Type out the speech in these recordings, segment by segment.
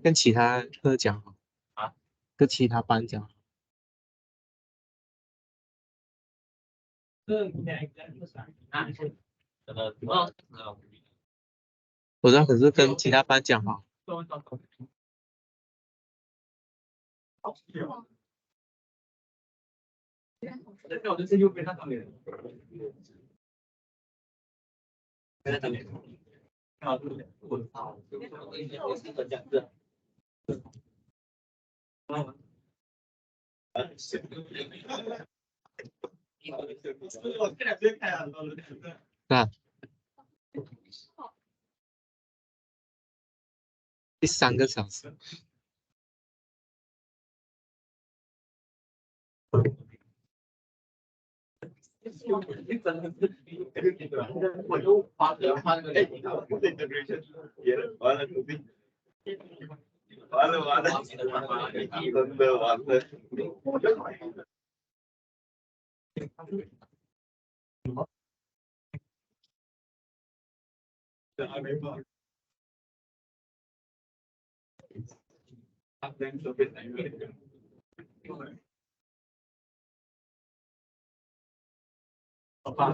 跟其他课讲好，跟其他班讲好。我知道，可是跟其他班讲好。那第3个小时。我就发那个哎，我的 integration 也完了，完了，真的完了。这还没放。他跟准备哪一个？我把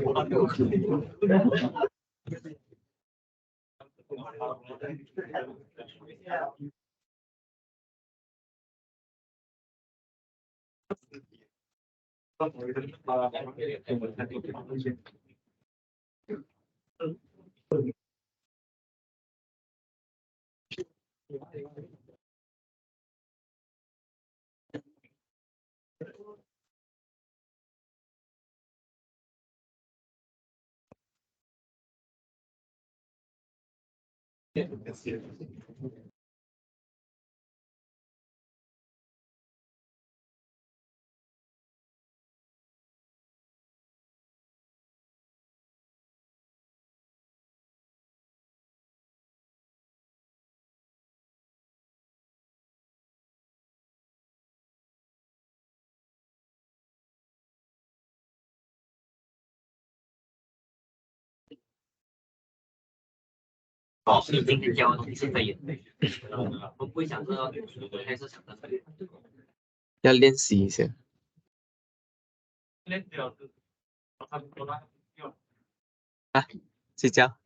你今天教的东西现在也我不会想着，还是想着要练习一下。啊，睡觉。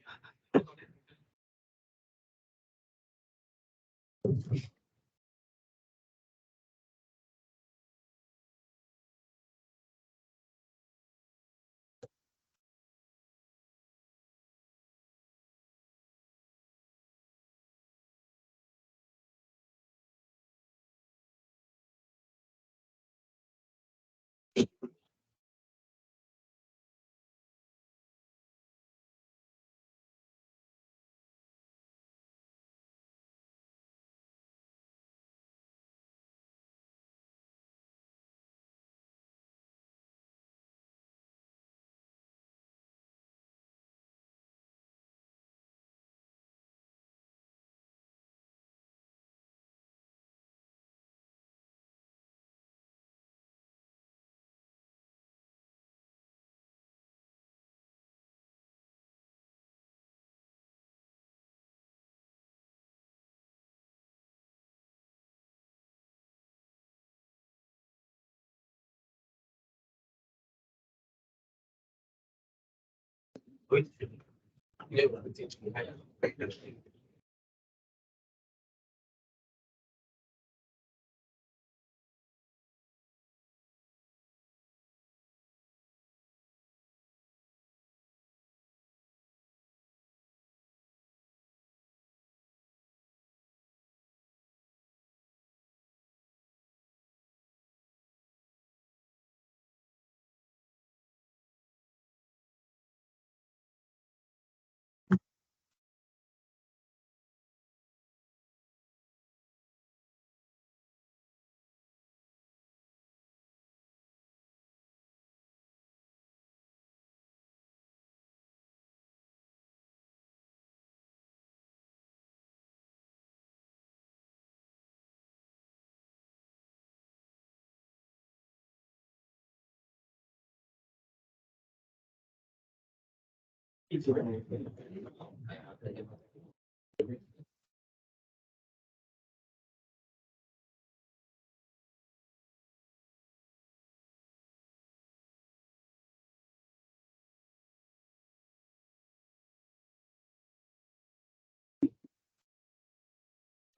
All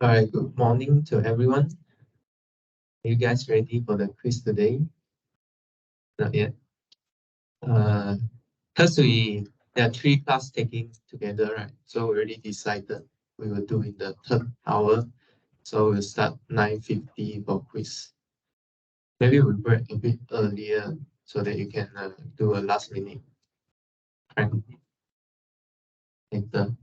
right, good morning to everyone. Are you guys ready for the quiz today? Not yet. Because there are 3 class taking together, right? So we already decided we will do in the third hour. So we'll start 9:50 for quiz. Maybe we'll break a bit earlier so that you can do a last minute prank later.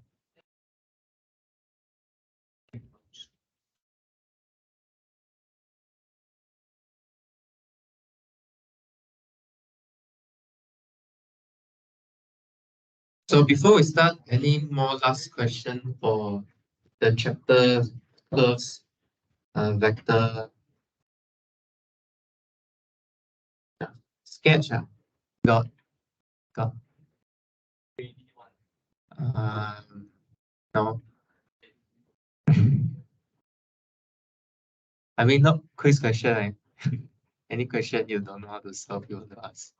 So before we start, any more last question for the chapter curves, vector, sketch? Got. No. I mean, not quiz question, right? Any question you don't know how to solve, you want to ask.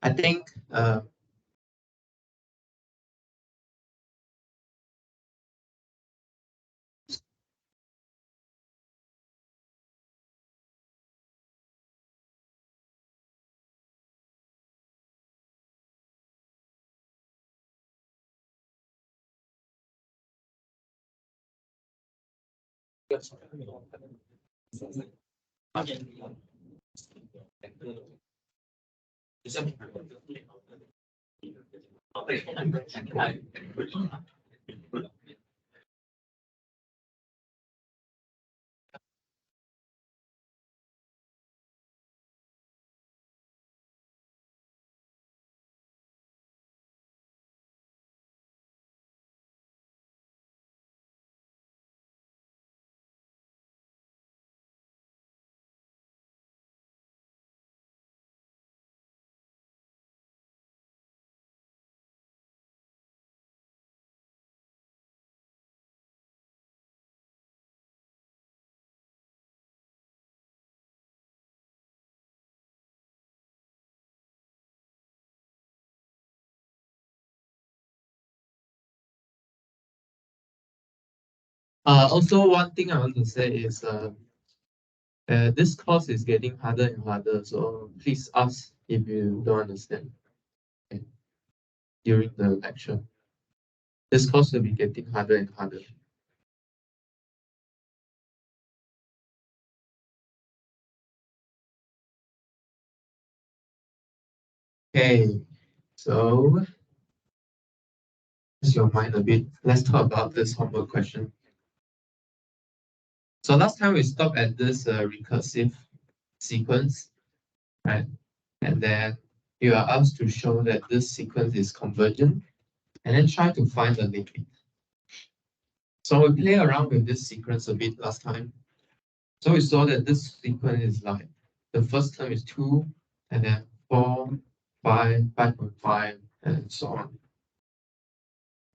I think also one thing I want to say is this course is getting harder and harder, so please ask if you don't understand, okay, during the lecture. This course will be getting harder and harder. Okay, so use your mind a bit. Let's talk about this homework question. So last time we stopped at this recursive sequence, right? And then you are asked to show that this sequence is convergent, and then try to find the limit. So we play around with this sequence a bit last time. So we saw that this sequence is like the first term is 2, and then 4, 5, 5.5, and so on.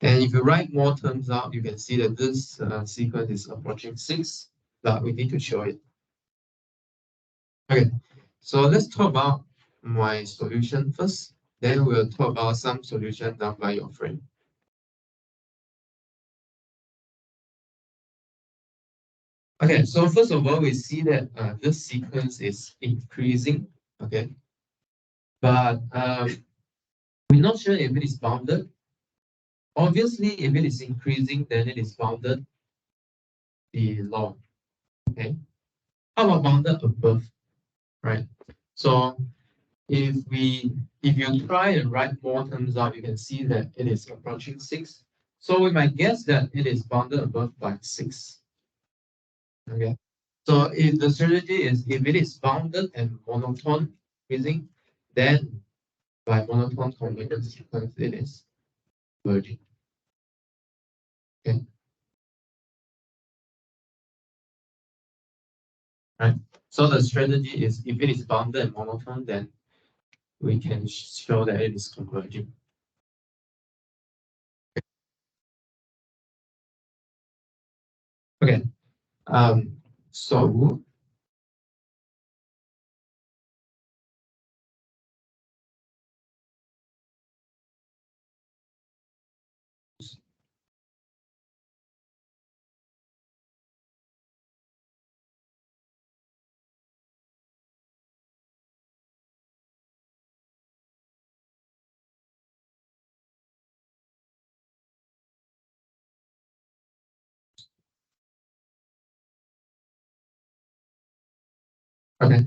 And if you write more terms out, you can see that this sequence is approaching 6, but we need to show it. Okay, so let's talk about my solution first. Then we'll talk about some solution done by your friend. Okay, so first of all, we see that this sequence is increasing, okay? But we're not sure if it is bounded. Obviously, if it is increasing, then it is bounded below, okay? How about bounded above, right? So if you try and write more terms out, you can see that it is approaching 6. So we might guess that it is bounded above by 6. Okay. So if the strategy is if it is bounded and monotone increasing, then by monotone convergence sequence it is converging. Okay. right? So the strategy is if it is bounded and monotone, then we can show that it is converging. Okay. So okay.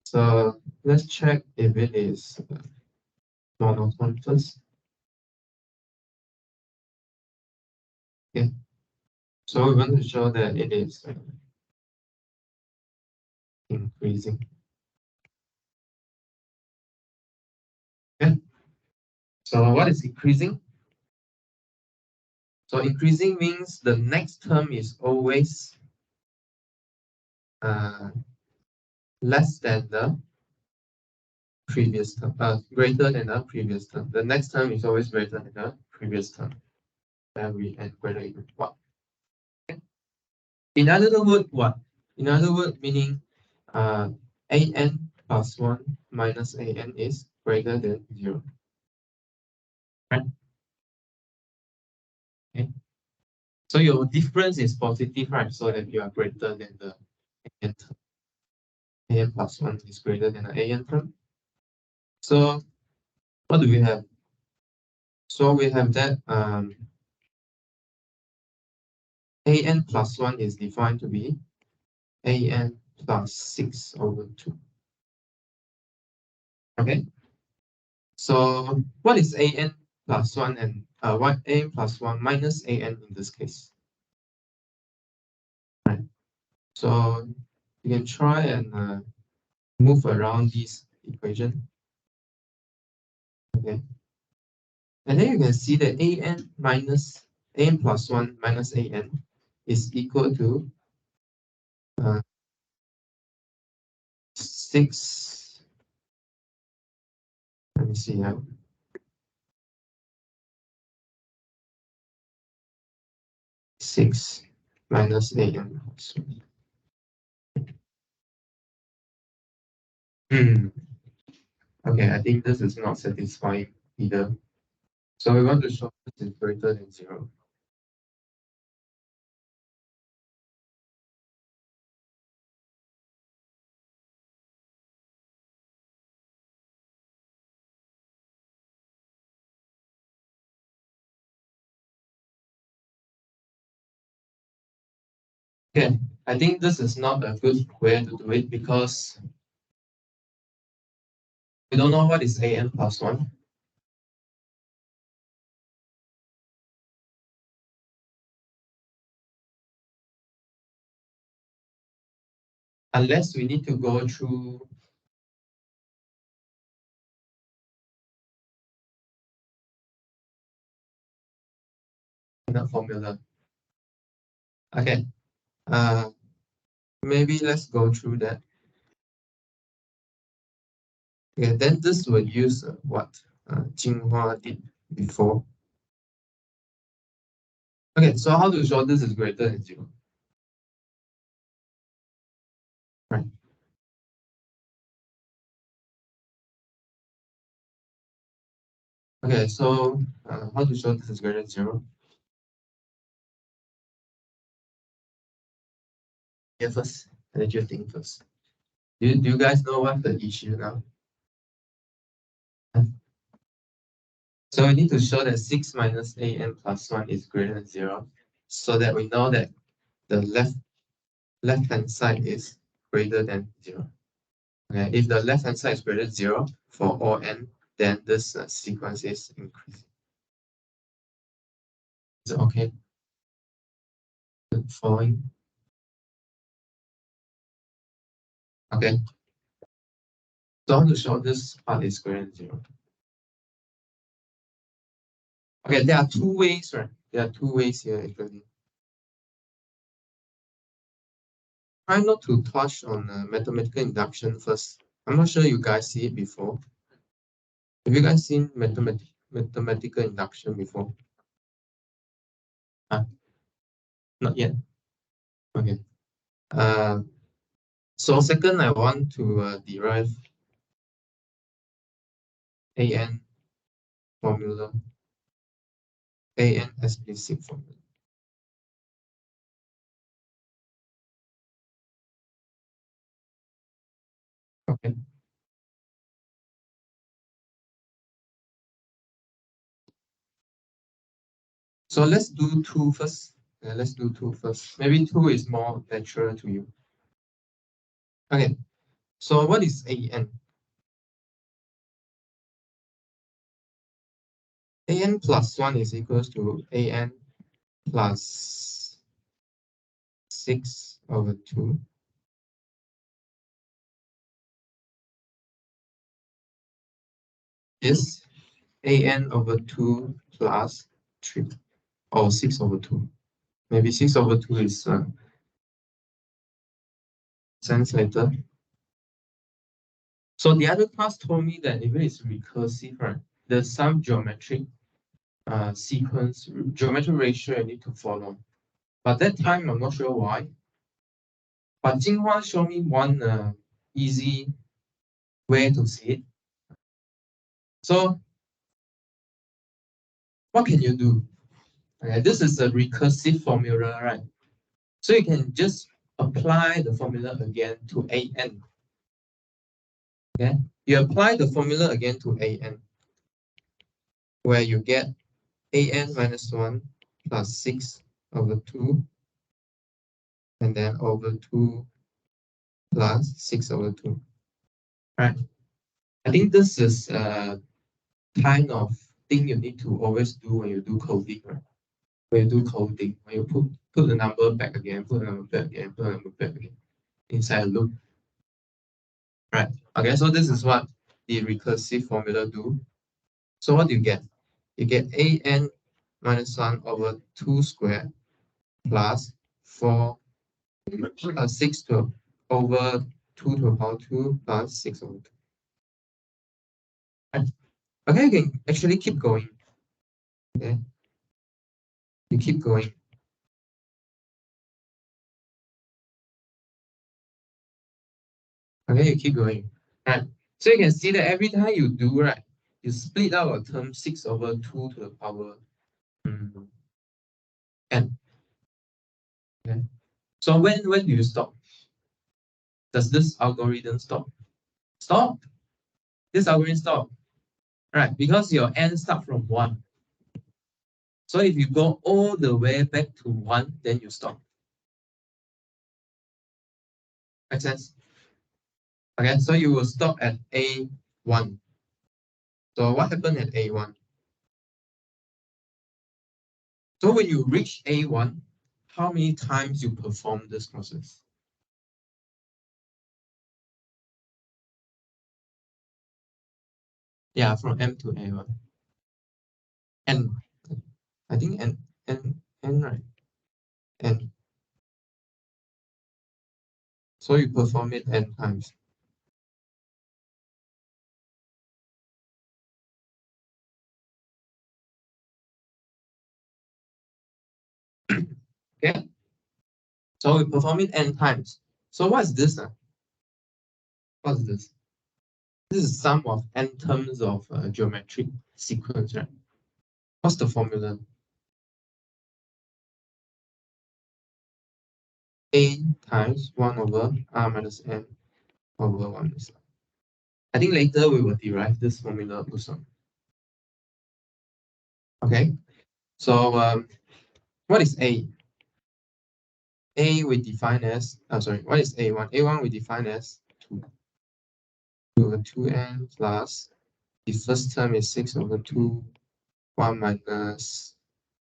So let's check if it is monotone first. Okay. So we want to show that it is increasing. Okay. So what is increasing? So increasing means the next term is always less than the previous term, greater than the previous term. The next term is always greater than the previous term. Then we add greater than 1. Okay. In other words, what? In other words, meaning an plus 1 minus an is greater than 0. Right? Okay. So your difference is positive, right? So that you are greater than the an term. An plus 1 is greater than the an term. So what do we have? So we have that an plus 1 is defined to be an plus 6 over 2. Okay. So what is an plus 1 and what an plus 1 minus an in this case? Right. So you can try and move around this equation. Okay. And then you can see that an plus 1 minus an is equal to 6. Let me see how. 6 minus an plus 1. Okay, I think this is not satisfying either. So we want to show this is greater than 0. Okay, I think this is not a good way to do it because we don't know what is an plus 1. Unless we need to go through the formula. Okay, maybe let's go through that. Okay, then this will use what Jinghua did before. Okay, so how to show this is greater than 0? Right. Okay, so how to show this is greater than 0? Yeah, first, let you think first. Do you guys know what's the issue now? So we need to show that 6 minus an plus 1 is greater than 0, so that we know that the left-hand side is greater than 0. Okay, if the left-hand side is greater than 0 for all n, then this sequence is increasing. Is it okay? Following? Okay. So how to show this part is greater than 0? Okay, there are two ways, right? There are two ways here actually. try not to touch on mathematical induction first. I'm not sure you guys see it before. Have you guys seen mathematical induction before? Not yet. Okay. So second, I want to derive AN formula, AN explicit formula. Okay. So let's do two first. Let's do two first. Maybe two is more natural to you. Okay. So what is AN? AN plus 1 is equals to AN plus 6 over 2. Is AN over 2 plus 3 or 6 over 2. Maybe 6 over 2 is sense later. So the other class told me that if it is recursive, right, there's some geometric sequence, geometric ratio you need to follow. But that time, I'm not sure why. But Jinghua showed me one easy way to see it. So what can you do? Okay, this is a recursive formula, right? So you can just apply the formula again to AN. Okay, you apply the formula again to AN, where you get AN minus 1 plus 6 over 2, and then over 2 plus 6 over 2. Right? I think this is a kind of thing you need to always do when you do coding, right? When you do coding, when you put the number back again, put the number back again, put the number back again inside a loop. Right. Okay, so this is what the recursive formula do. So what do you get? You get AN minus 1 over 2 squared plus 4 6 to over 2 to the power 2 plus 6 over 2. Right. Okay, you can actually keep going. Okay, you keep going. Okay, you keep going. Right. So you can see that every time you do, right, you split out a term 6 over 2 to the power n. Okay. So when do you stop? Does this algorithm stop? Stop. This algorithm stop. Right, because your n start from 1. So if you go all the way back to 1, then you stop. Make sense? Okay, so you will stop at A1. So what happened at A1? So when you reach A1, how many times you perform this process? Yeah, from M to A1. N. I think N, right? N. So you perform it N times. Okay. So we perform it N times. So what's this? What's this? This is sum of N terms of geometric sequence, right? What's the formula? A times 1 over R minus N over 1 minus R. I think later we will derive this formula also. Okay. So what is A? A we define as, what is A1? A1 we define as 2 over 2n plus the first term is 6 over 2, 1 minus.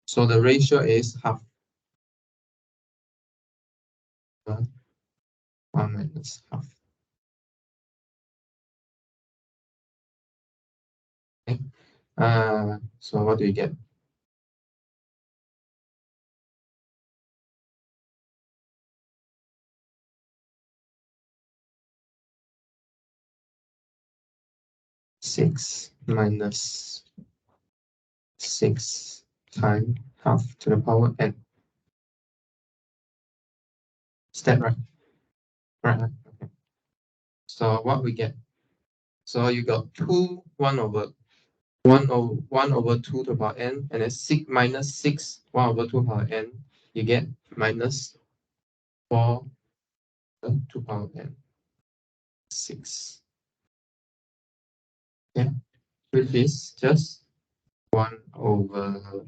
So the ratio is half. 1 minus half. Okay. So what do you get? 6 minus 6 times half to the power n. Is that right? Right. Okay. So what we get? So you got 2, 1 over 2 to the power n, and then 6 minus 6, 1 over 2 to the power n. You get minus 4 to the power n. 6. Okay. Which is just 1 over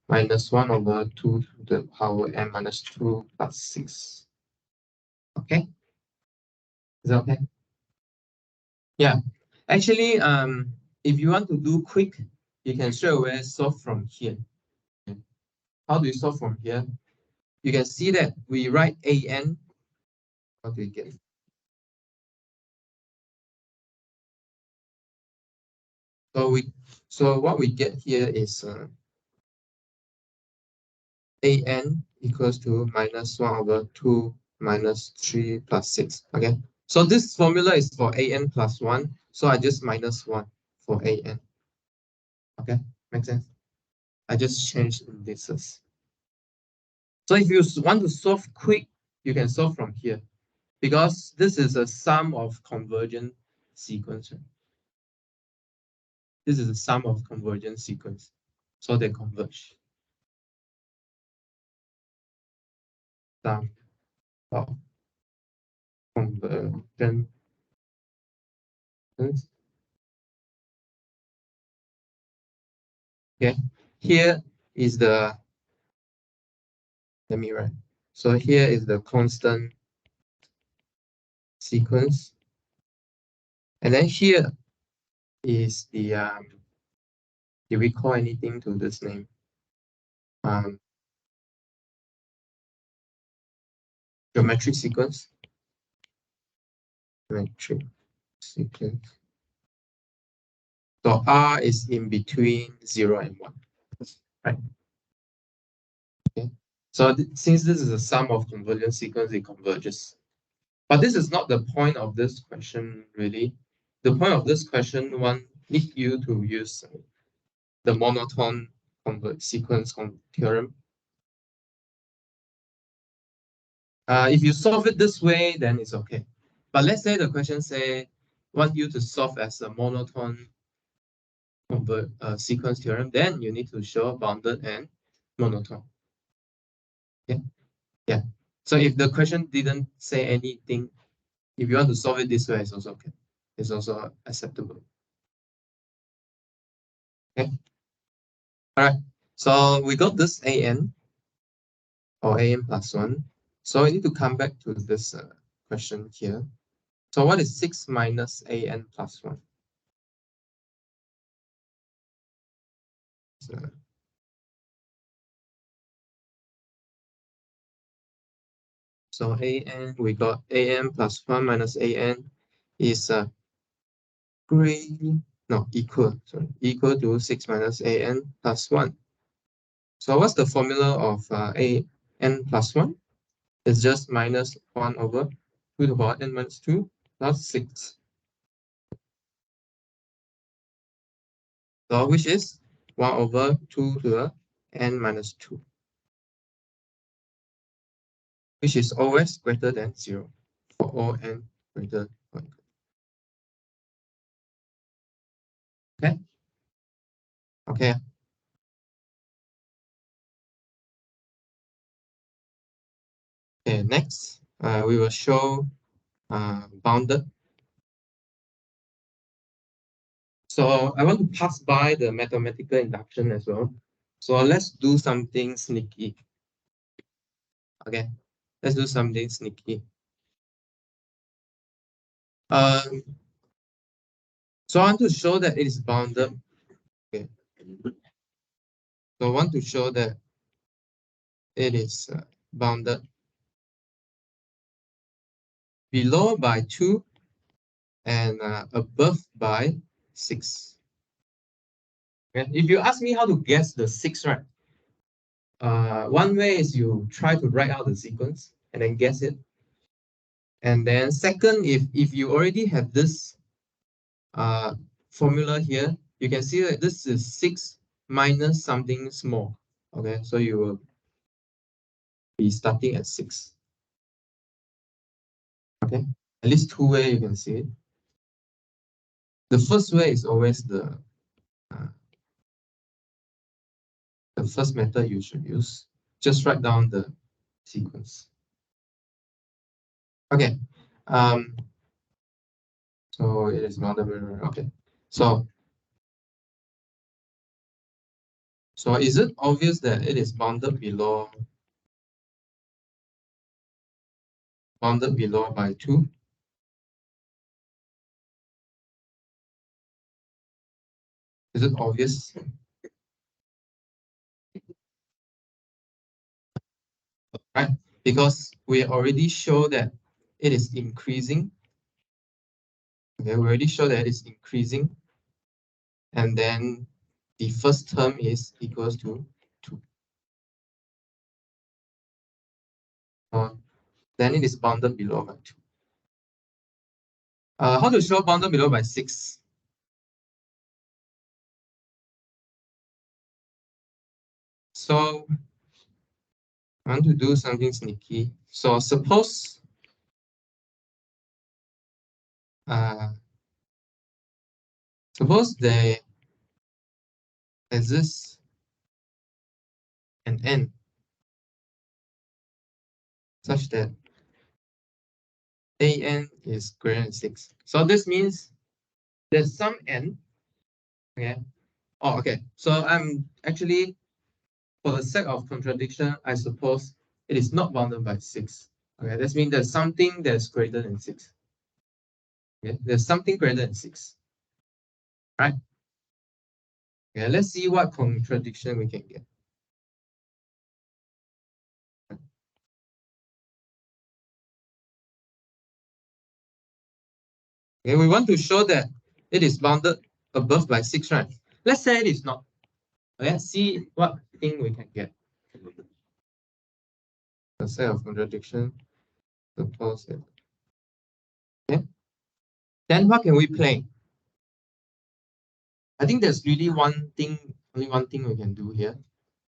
minus 1 over 2 to the power n minus 2 plus 6. Okay? Is that okay? Yeah. Actually, if you want to do quick, you can straight away solve from here. How do you solve from here? You can see that we write an. What do we get? So what we get here is an equals to minus 1 over 2 minus 3 plus 6. Okay. So this formula is for an plus 1. So I just minus 1 for an. Okay. Make sense? I just changed indices. So if you want to solve quick, you can solve from here, because this is a sum of convergent sequence. Right? This is a sum of convergent sequence. So they converge. Sum of convergent. Okay. Here is the, let me write. So here is the constant sequence. And then here is the, did we call anything to this name? Geometric sequence. Geometric sequence. So R is in between 0 and 1. Right? Okay. So since this is a sum of convergent sequence, it converges. But this is not the point of this question, really. The point of this question, one need you to use the monotone sequence theorem. If you solve it this way, then it's okay. But let's say the question say want you to solve as a monotone sequence theorem, then you need to show bounded and monotone. Okay. Yeah. So if the question didn't say anything, if you want to solve it this way, it's also okay. It's also acceptable. Okay. All right. So we got this an or an plus 1. So we need to come back to this question here. So what is 6 minus an plus 1? So an, we got an plus 1 minus an is equal to 6 minus an plus 1. So what's the formula of an plus 1? It's just minus 1 over 2 to the power n minus 2 plus 6. So which is 1 over 2 to the n minus 2, which is always greater than 0 for all n greater than 1. Okay? Okay. Okay, next, we will show bounded. So I want to pass by the mathematical induction as well. So let's do something sneaky. Okay, let's do something sneaky. So I want to show that it is bounded. Okay. So I want to show that it is bounded below by 2 and above by 6. Okay. If you ask me how to guess the 6, right? One way is you try to write out the sequence and then guess it. And then second, if you already have this formula here, you can see that this is 6 minus something small. Okay, so you will be starting at 6. Okay, at least two ways you can see it. The first way is always the first method you should use. Just write down the sequence. Okay. So it is not a okay. So is it obvious that it is bounded below by 2? Is it obvious? Right? Because we already show that it is increasing. Okay, we already show that it is increasing. And then the first term is equals to 2. Then it is bounded below by 2. How to show bounded below by 6? So I want to do something sneaky. So suppose there exists an n such that an is greater than 6. So this means there's some n. Okay. Oh, okay. So I'm actually, for the sake of contradiction, I suppose it is not bounded by 6. Okay, that means there's something that's greater than 6. Okay, there's something greater than 6. Right? Okay, let's see what contradiction we can get. Okay, we want to show that it is bounded above by 6, right? Let's say it is not. Let's see what thing we can get. The set of contradiction, suppose it. Okay. Then what can we play? I think there's really only one thing we can do here.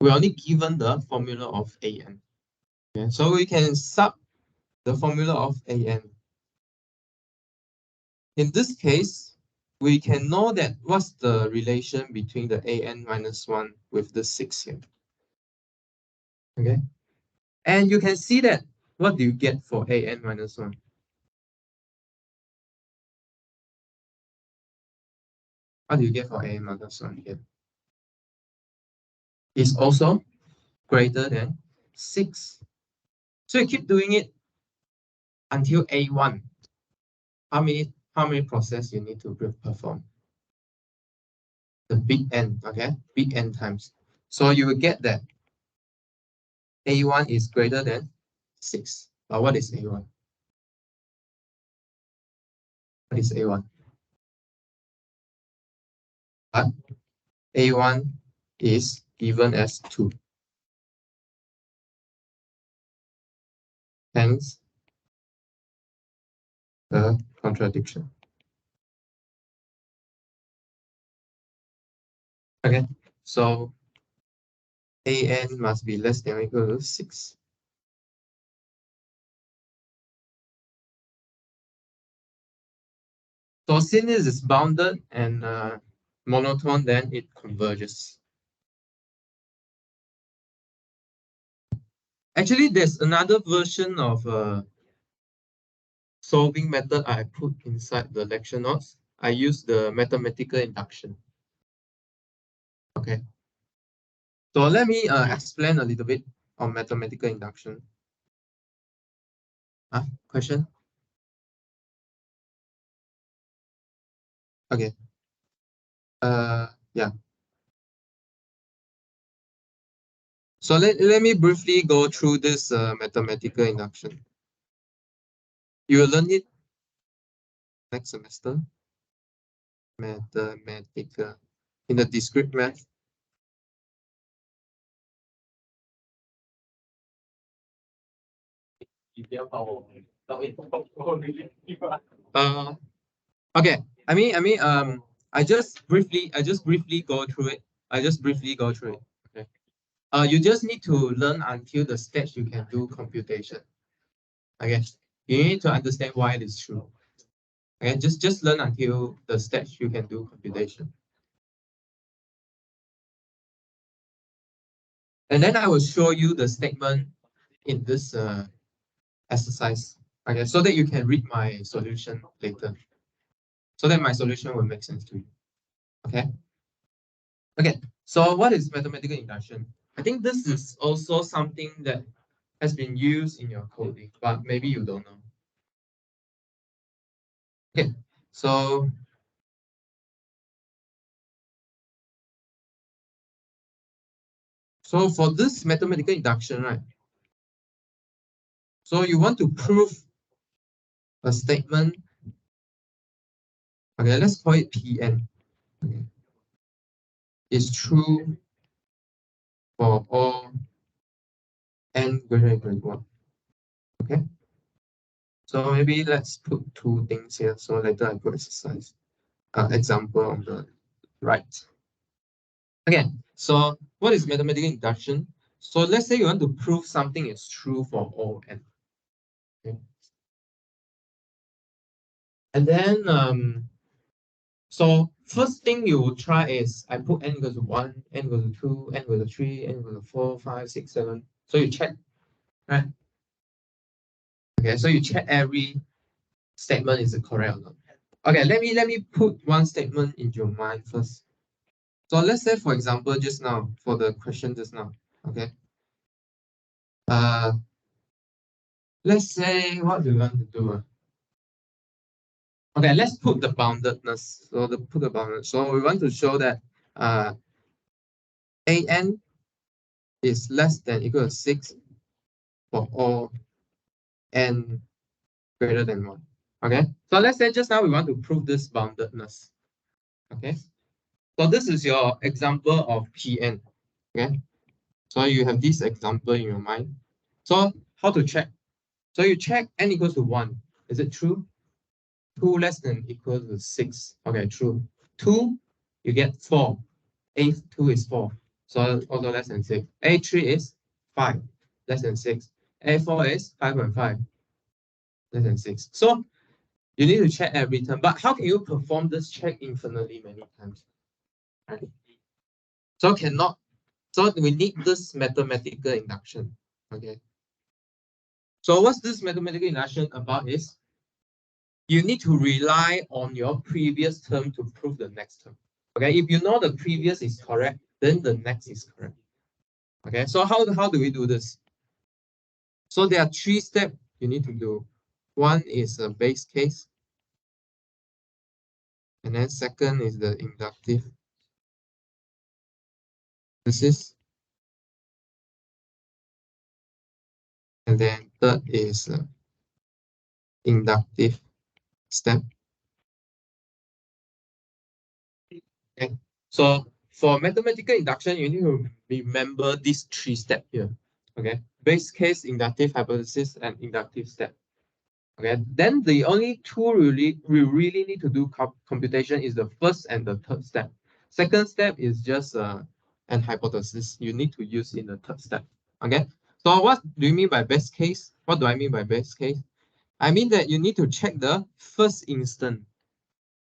We're only given the formula of an. Okay, so we can sub the formula of an. In this case, we can know that what's the relation between the an minus 1 with the 6 here. Okay. And you can see that what do you get for an minus 1? What do you get for an minus 1 here? It's also greater than 6. So you keep doing it until A1. How many process you need to perform? The big N, okay? Big N times. So you will get that A1 is greater than 6. But what is A1? What is A1? But A1 is given as 2. Hence, the contradiction. Okay, so an must be less than or equal to 6. So since this is bounded and monotone, then it converges. Actually, there's another version of solving method I put inside the lecture notes. I use the mathematical induction. Okay. So let me explain a little bit on mathematical induction. Question? Okay. Yeah. So let me briefly go through this mathematical induction. You will learn it next semester. Mathematical in the discrete math. Okay. I mean, I just briefly go through it. Okay. You just need to learn until the stage you can do computation. Okay. You need to understand why it is true. Okay. Just learn until the stage you can do computation. And then I will show you the statement in this exercise. Okay, so that you can read my solution later. So that my solution will make sense to you. Okay. Okay. So what is mathematical induction? I think this is also something that has been used in your coding, but maybe you don't know. Okay. So for this mathematical induction, right? So you want to prove a statement. Okay, let's call it Pn. Okay. Is true for all n greater than equal to 1. Okay. So maybe let's put two things here. So later I put exercise example on the right. Okay. So what is mathematical induction? So let's say you want to prove something is true for all n. Okay. And then so first thing you will try is I put n equals to 1, n equals to 2, n equals to 3, n equals to 4, 5, 6, 7. So you check, right? Okay, so you check every statement is it correct or not. Okay, let me put one statement in your mind first. So let's say for example just now for the question just now. Okay. Let's say what do you want to do? Okay, let's put the boundedness. So put the boundedness. So we want to show that an is less than equal to 6 for all n greater than 1. Okay, so let's say just now we want to prove this boundedness. Okay, so this is your example of Pn. Okay, so you have this example in your mind. So how to check? So you check n equals to 1. Is it true? 2 less than equal to 6. Okay, true. 2, you get 4. A2 is 4. So also less than 6. A3 is 5, less than 6. A4 is 5.5, less than 6. So you need to check every term. But how can you perform this check infinitely many times? Right? So cannot. So we need this mathematical induction. Okay. So what's this mathematical induction about is you need to rely on your previous term to prove the next term. Okay, if you know the previous is correct, then the next is correct. Okay, so how do we do this? So there are 3 steps you need to do. One is a base case, and then second is the inductive. This is, and then third is inductive step. Okay, so for mathematical induction, you need to remember these 3 steps here. Okay, base case, inductive hypothesis, and inductive step. Okay, then the only two we really need to do computation is the first and the third step. Second step is just an hypothesis you need to use in the third step. Okay, so what do you mean by best case? What do I mean by best case? I mean that you need to check the first instant.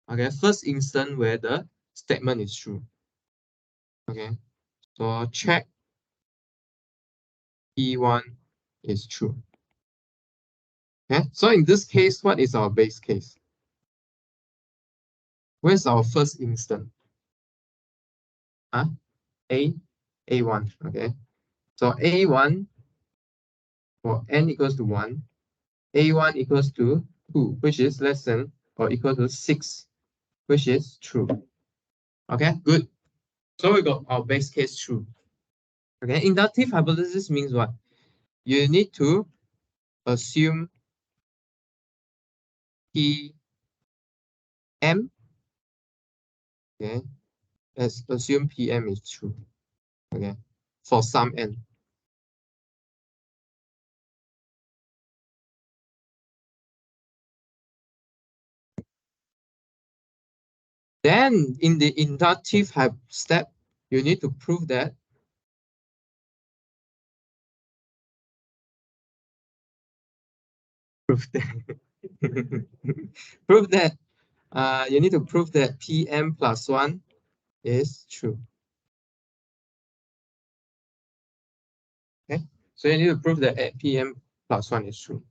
Okay, first instant where the statement is true. Okay, so check P1 is true. Okay, so in this case, what is our base case? Where's our first instant? Huh? A1. Okay, so A1 for n equals to 1, A1 equals to 2, which is less than or equal to 6, which is true. Okay, good. So we got our base case true. Okay, inductive hypothesis means what? You need to assume Pm. Okay, let's assume Pm is true. Okay, for some n. Then in the inductive step, you need to prove that prove that you need to prove that PM plus 1 is true. Okay, so you need to prove that PM plus 1 is true.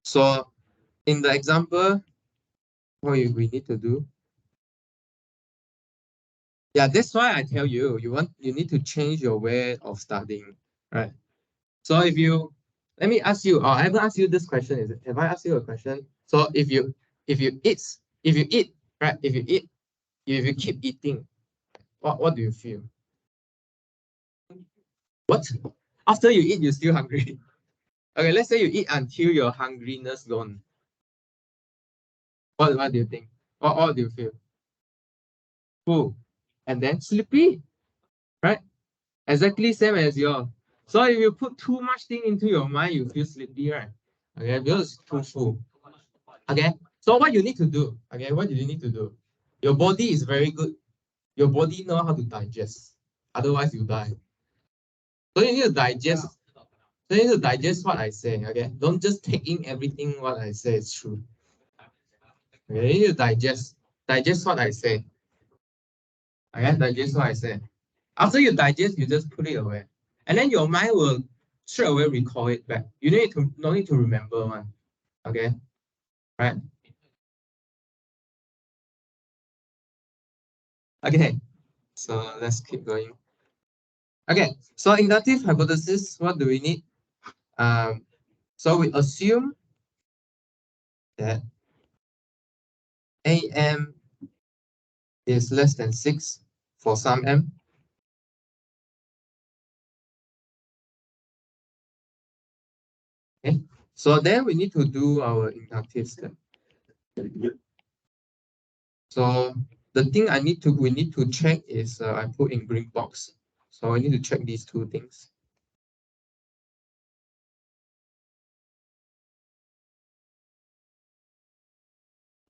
So in the example, what we need to do, yeah, that's why I tell you, you need to change your way of studying, right? So if you, let me ask you, I haven't asked you this question, is it? Have I asked you a question? So if you eat, right? If you keep eating, what do you feel? What? After you eat, you're still hungry. Okay, let's say you eat until your hungriness gone. What do you think? What do you feel? Full. And then sleepy, right? Exactly same as your. So if you put too much thing into your mind, you feel sleepy, right? Okay, because it's too full. Okay, so what you need to do? Okay, what do you need to do? Your body is very good. Your body know how to digest. Otherwise, you die. So you need to digest. So you need to digest what I say. Okay, don't just take in everything what I say is true. Okay, you need to digest what I say. Okay, digest what I say. After you digest, you just put it away, and then your mind will straight away recall it back. You need to no need to remember one. Okay, right? Okay, so let's keep going. Okay, so inductive hypothesis, what do we need? So we assume that AM is less than 6 for some M. Okay, so then we need to do our inductive step. So the thing we need to check is I put in green box. So I need to check these two things.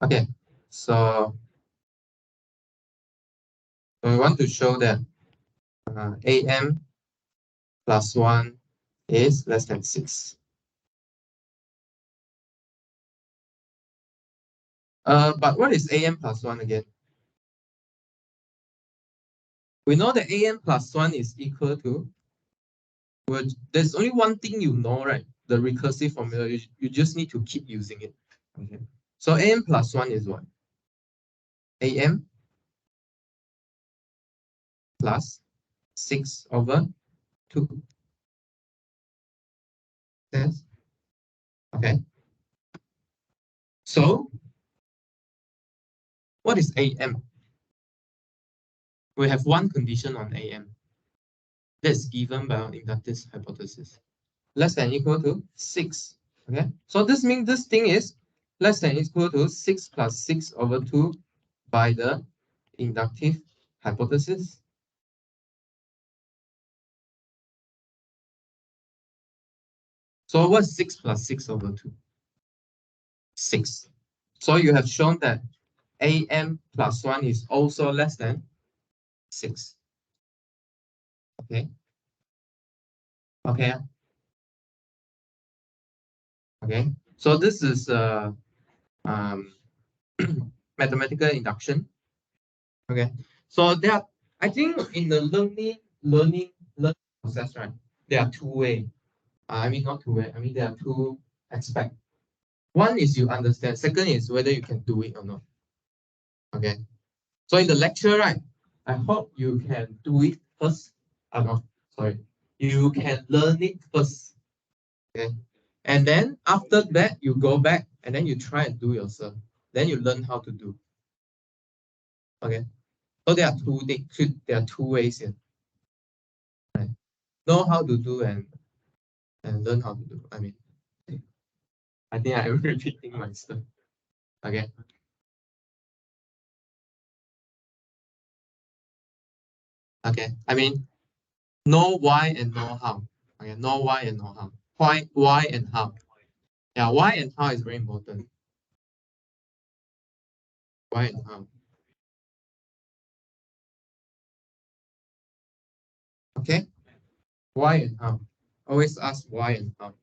Okay, so we want to show that AM plus 1 is less than 6. But what is AM plus 1 again? We know that AM plus 1 is equal to, well, there's only one thing you know, right? The recursive formula, you just need to keep using it. Okay. So AM plus 1 is what? AM plus 6 over 2. Yes. Okay. So what is AM? We have one condition on AM. That's given by our inductive hypothesis. Less than equal to 6. Okay. So this means this thing is less than equal to 6 plus 6 over 2 by the inductive hypothesis. So what's 6 plus 6 over 2? 6. So you have shown that AM plus 1 is also less than 6. Okay. Okay. Okay. So this is um, mathematical induction. Okay. So there are, I think in the learning process, right? There are two ways. I mean not two ways. I mean there are two aspects. One is you understand. Second is whether you can do it or not. Okay. So in the lecture, right? I hope you can do it first. No, sorry. You can learn it first. Okay. And then after that, you go back and then you try and do yourself. Then you learn how to do. Okay. So there are two ways here. Right? Know how to do and learn how to do. I mean, I think I'm repeating myself. Okay. Okay. I mean, know why and know how. Okay. Know why and know how. Why and how. Yeah. Why and how is very important. Y and half. Okay, Y and half. Always ask Y and half.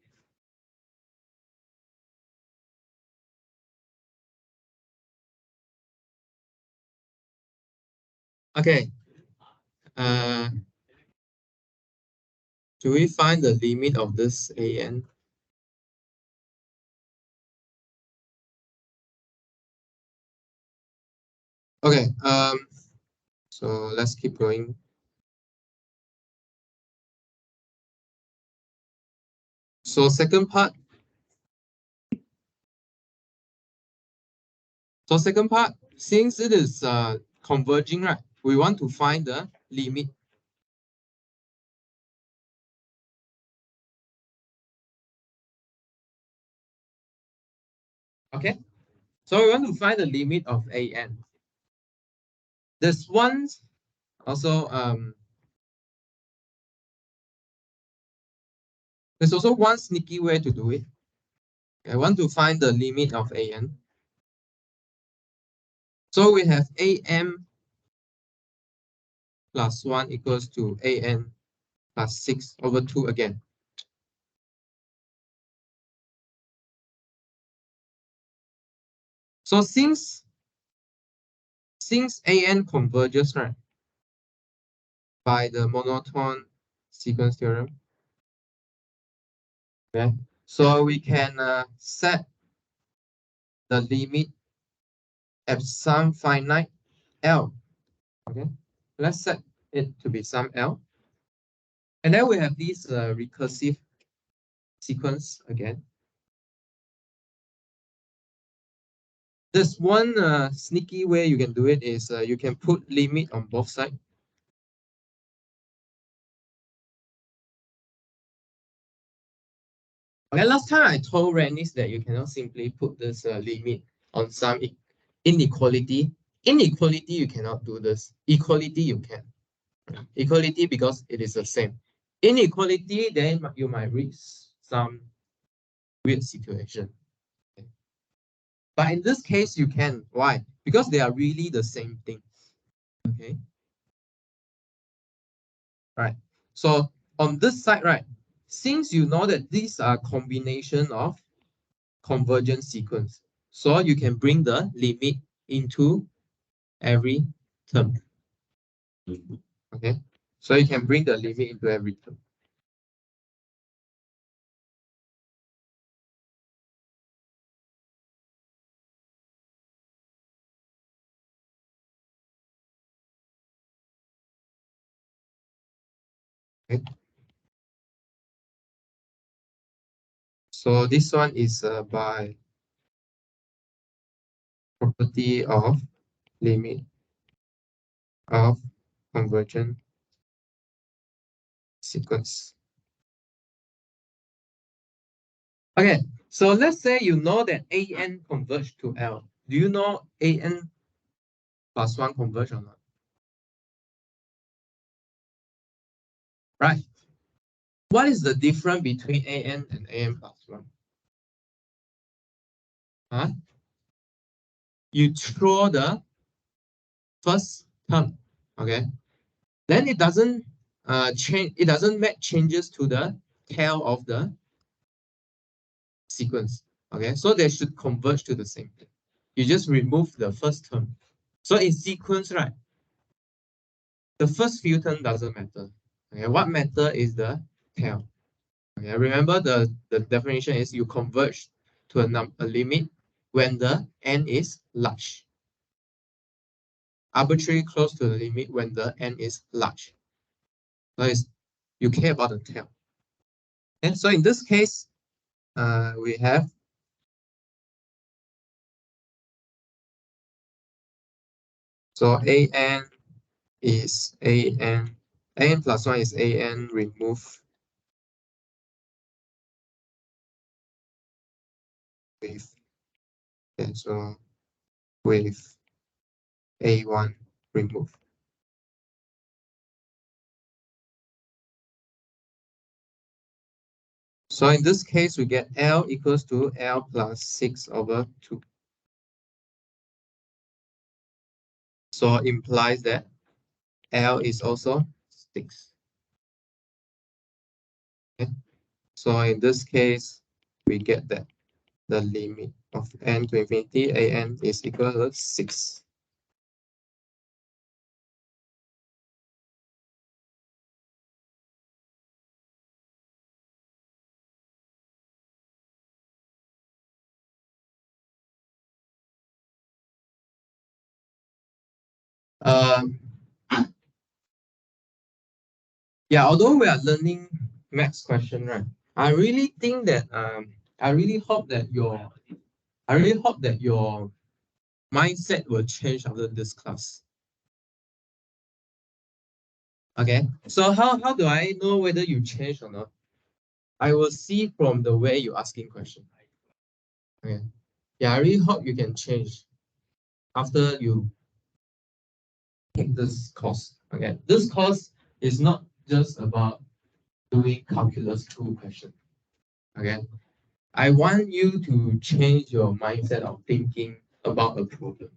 Okay. Do we find the limit of this an? Okay. So let's keep going. So second part. So second part, since it is converging, right? We want to find the limit. Okay. So we want to find the limit of an. This one also there's also one sneaky way to do it. I want to find the limit of an. So we have am plus 1 equals to an plus 6 over 2 again. So since an converges, right, by the monotone sequence theorem, okay, so we can set the limit at some finite L. Okay, let's set it to be some L. And then we have this recursive sequence again. There's one sneaky way you can do it is you can put limit on both sides. Okay, last time I told Rennis that you cannot simply put this limit on some inequality. Inequality, you cannot do this. Equality, you can. Equality, because it is the same. Inequality, then you might reach some weird situation. Okay. But in this case, you can. Why? Because they are really the same thing. Okay. Right. So on this side, right, since you know that these are combination of convergent sequence, so you can bring the limit into every term. Okay. So you can bring the limit into every term. Okay. So this one is by property of limit of convergent sequence. Okay, so let's say you know that an converge to L. Do you know an plus 1 converge or not? Right. What is the difference between an and an plus 1? Huh? You throw the first term, okay? Then it doesn't change, it doesn't make changes to the tail of the sequence. Okay, so they should converge to the same thing. You just remove the first term. So in sequence, right, the first few term doesn't matter. Okay, what matter is the tail. Okay, remember the definition is you converge to a limit when the n is large. Arbitrarily close to the limit when the n is large. So you care about the tail. And so in this case, we have so an is an plus 1 is an remove with, okay, so with a1 remove. So in this case, we get L equals to L plus 6 over 2. So implies that L is also 6. Okay. So in this case, we get that the limit of n to infinity an is equal to 6. Yeah, although we are learning maths question, right? I really think that I really hope that your mindset will change after this class. Okay, so how do I know whether you change or not? I will see from the way you asking question. Okay, yeah, I really hope you can change after you take this course. Okay, this course is not just about doing calculus 2 question. Okay, I want you to change your mindset of thinking about a problem.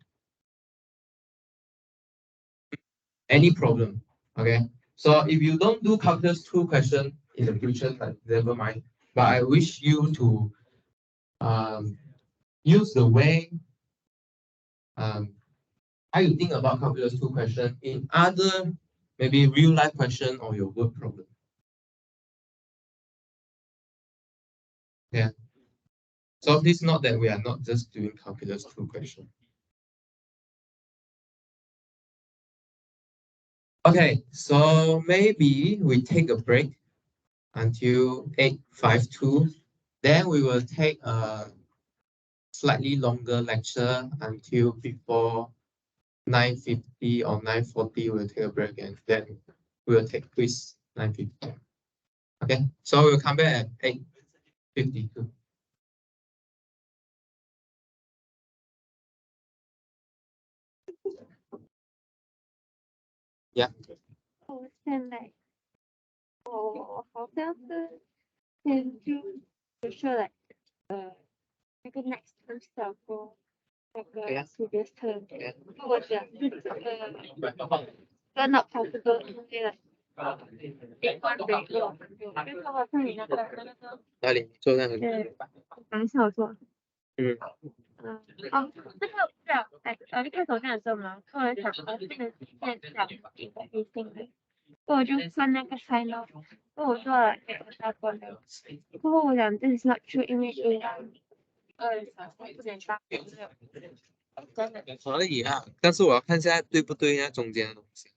Any problem. Okay. So if you don't do calculus 2 question in the future, like, never mind. But I wish you to use the way how you think about calculus 2 question in other maybe real life question or your work problem. Yeah. So please note that we are not just doing calculus 2 question. Okay, so maybe we take a break until 8:52. Then we will take a slightly longer lecture until before 9:50 or 9:40. We'll take a break and then we'll take quiz 9:50. Okay, so we'll come back at 8:52. Yeah. 我现在我好像是先就是来那个 next term 小过那个 previous term，我讲是not possible 因为了就是我看你那个哪里？坐在哪里？对，刚才我做。嗯。哦，这个不了，一开始我这样做嘛，后来想不能现讲一个 A 型的，我就算那个 sign off，我说了给我打过来，过后我讲这是 not true，因为 A 不能打真的。可以啊，但是我要看一下对不对那中间的东西。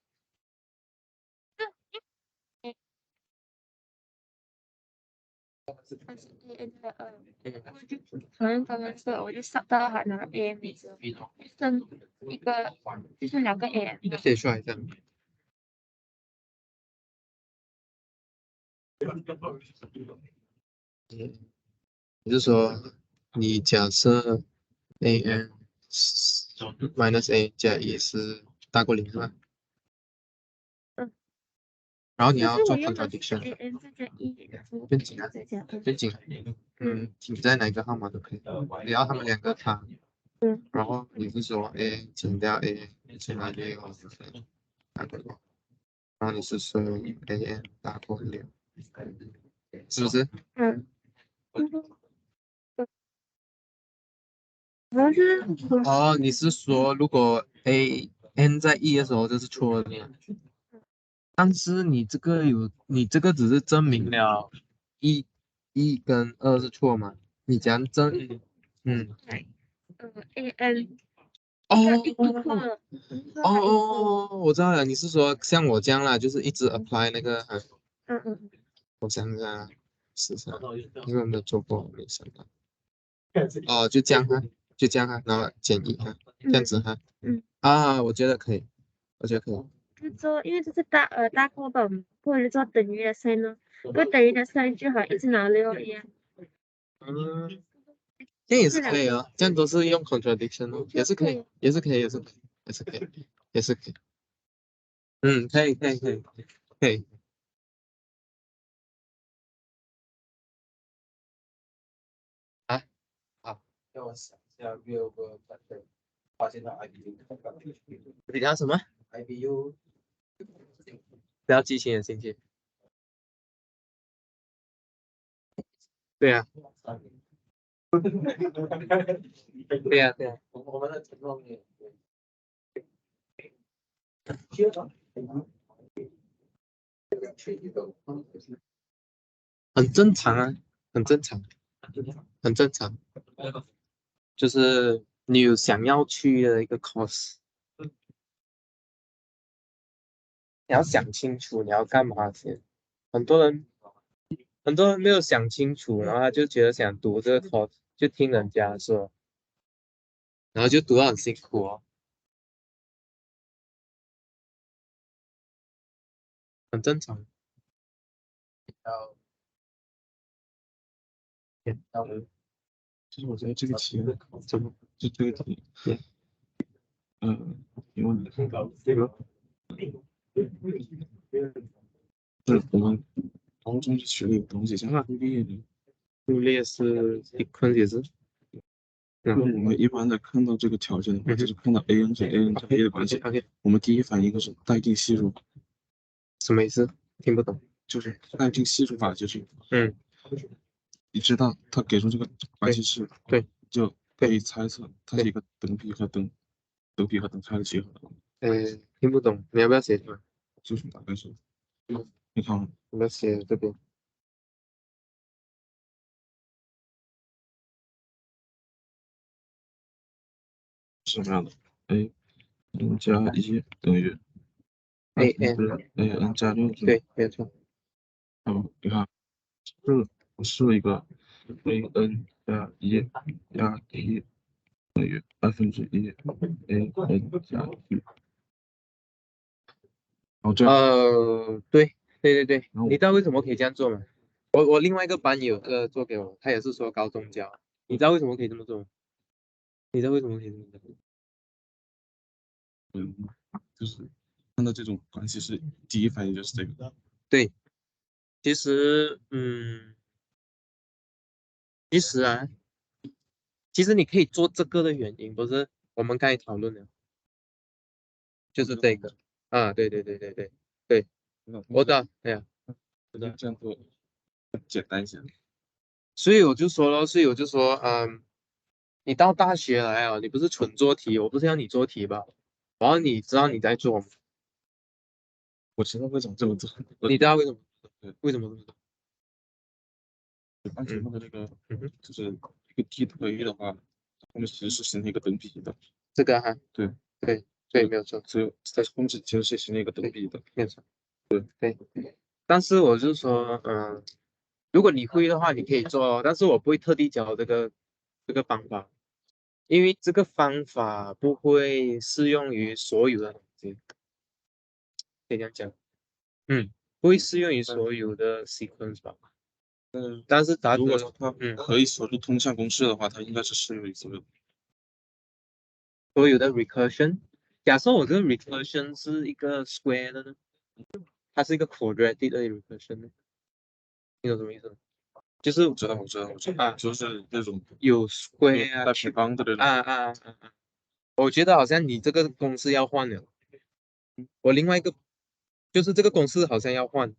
但是 A 的我就可能刚刚说我就扫到他那个 A 名字，剩一个就是两个 A。写出来这样。你是说你假设 an minus a 加1是大过0是吧？然后你要做 contradiction。an 再加1，变紧啊，再加2。变紧。紧在哪个号码都可以，只要他们两个差。然后你是说 a 减掉 a 减到6大过6，然后你是说 an 大过6，是不是？好像是哦，你是说如果 an 在1的时候这是错的，但是你这个只是证明了一跟2是错嘛？你讲证an 我知道了，你是说像我这样啦，就是一直 apply 那个我想想啊，试试，因为我没有做过，没想到。哦，就这样哈，就这样哈，然后减1哈，这样子哈。我觉得可以，我觉得可以。就做，因为这是大过本，或者做等于的 sign 呢，如果等于的 sign 就好，一直拿6一样。这样也是可以哦，这样都是用 contradiction 哦，也是可以，也是可以，也是可以，也是可以，也是可以。可以，可以，可以，可以。啊，好，让我想一下，6个你聊什么 IBU 不要激起你的兴趣。对啊，对啊，对啊，我们的情况也很正常啊，很正常，很正常。就是你有想要去的一个 course，你要想清楚你要干嘛先。很多人没有想清楚，然后他就觉得想读这个 course，就听人家说，然后就读到很辛苦哦，很正常。其实我觉得这个题怎么就这个题，因为这个是我们高中就学的一个东西，像数列的，数列是 sequence 也是，那我们一般的看到这个条件的话，就是看到 a n 和 a n 加 a 的关系， OK，我们第一反应就是待定系数，什么意思？听不懂。就是待定系数法，就是嗯，你知道它给出这个关系式，对，就可以猜测它是一个等比和等差的结合。听不懂，你要不要写出来？就是大概是，你看啊，我要写这边。是什么样的？a n 加1等于 a a n 加6，对，没错。好，你看是一个 a n 加1加 1等于1/1 a n 加1，然后这样，对对对，然后你知道为什么可以这样做吗？我另外一个班也有个做给我，他也是说高中教，你知道为什么可以这么做？你知道为什么可以这么做？就是看到这种关系是第一反应就是这个。对，其实其实啊，其实你可以做这个的原因，不是我们刚才讨论的，就是这个啊，对对对对对对，我的，哎呀，这样做简单一些。所以我就说了，所以我就说，你到大学来啊，你不是纯做题，我不是要你做题吧？然后你知道你在做吗？我知道为什么这么做，你知道为什么？对，为什么这么做？按照那个就是一个梯特一的话，后面其实是形成一个等比的。这个哈，对对对，没有错，只有在后面其实是形成一个等比的。没有错，对。但是我就说，如果你会的话，你可以做哦，但是我不会特地教这个方法，因为这个方法不会适用于所有的东西，可以这样讲，不会适用于所有的 sequence 吧。但是如果说它嗯，可以锁住通项公式的话，它应该是适用于所有的。所有的 recursion，假设我这个 recursion 是一个 square 的呢，它是一个 quadratic 的 recursion 呢，你懂什么意思吗？就是我知道，就是那种有 square 啊带平方的那种。我觉得好像你这个公式要换了，我另外一个就是这个公式好像要换，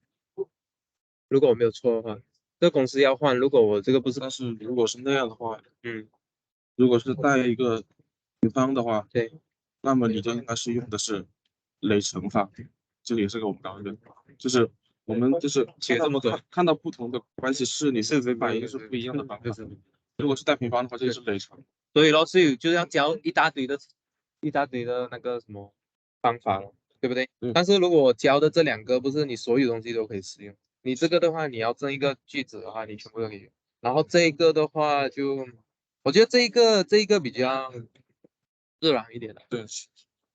如果我没有错的话，这个公式要换。如果我这个不是，但是如果是那样的话，嗯，如果是带一个平方的话，对，那么你就应该是用的是累乘法，这也是个我们刚刚的，就是我们就是写这么多，看到不同的关系式，你是反应是不一样的方法。如果是带平方的话，就是累乘。所以咯，所以就是要教一大堆的那个什么方法咯，对不对？但是如果我教的这两个不是你所有东西都可以使用，你这个的话，你要这一个句子的话，你全部都可以用。然后这一个的话就，我觉得这一个比较自然一点的。对，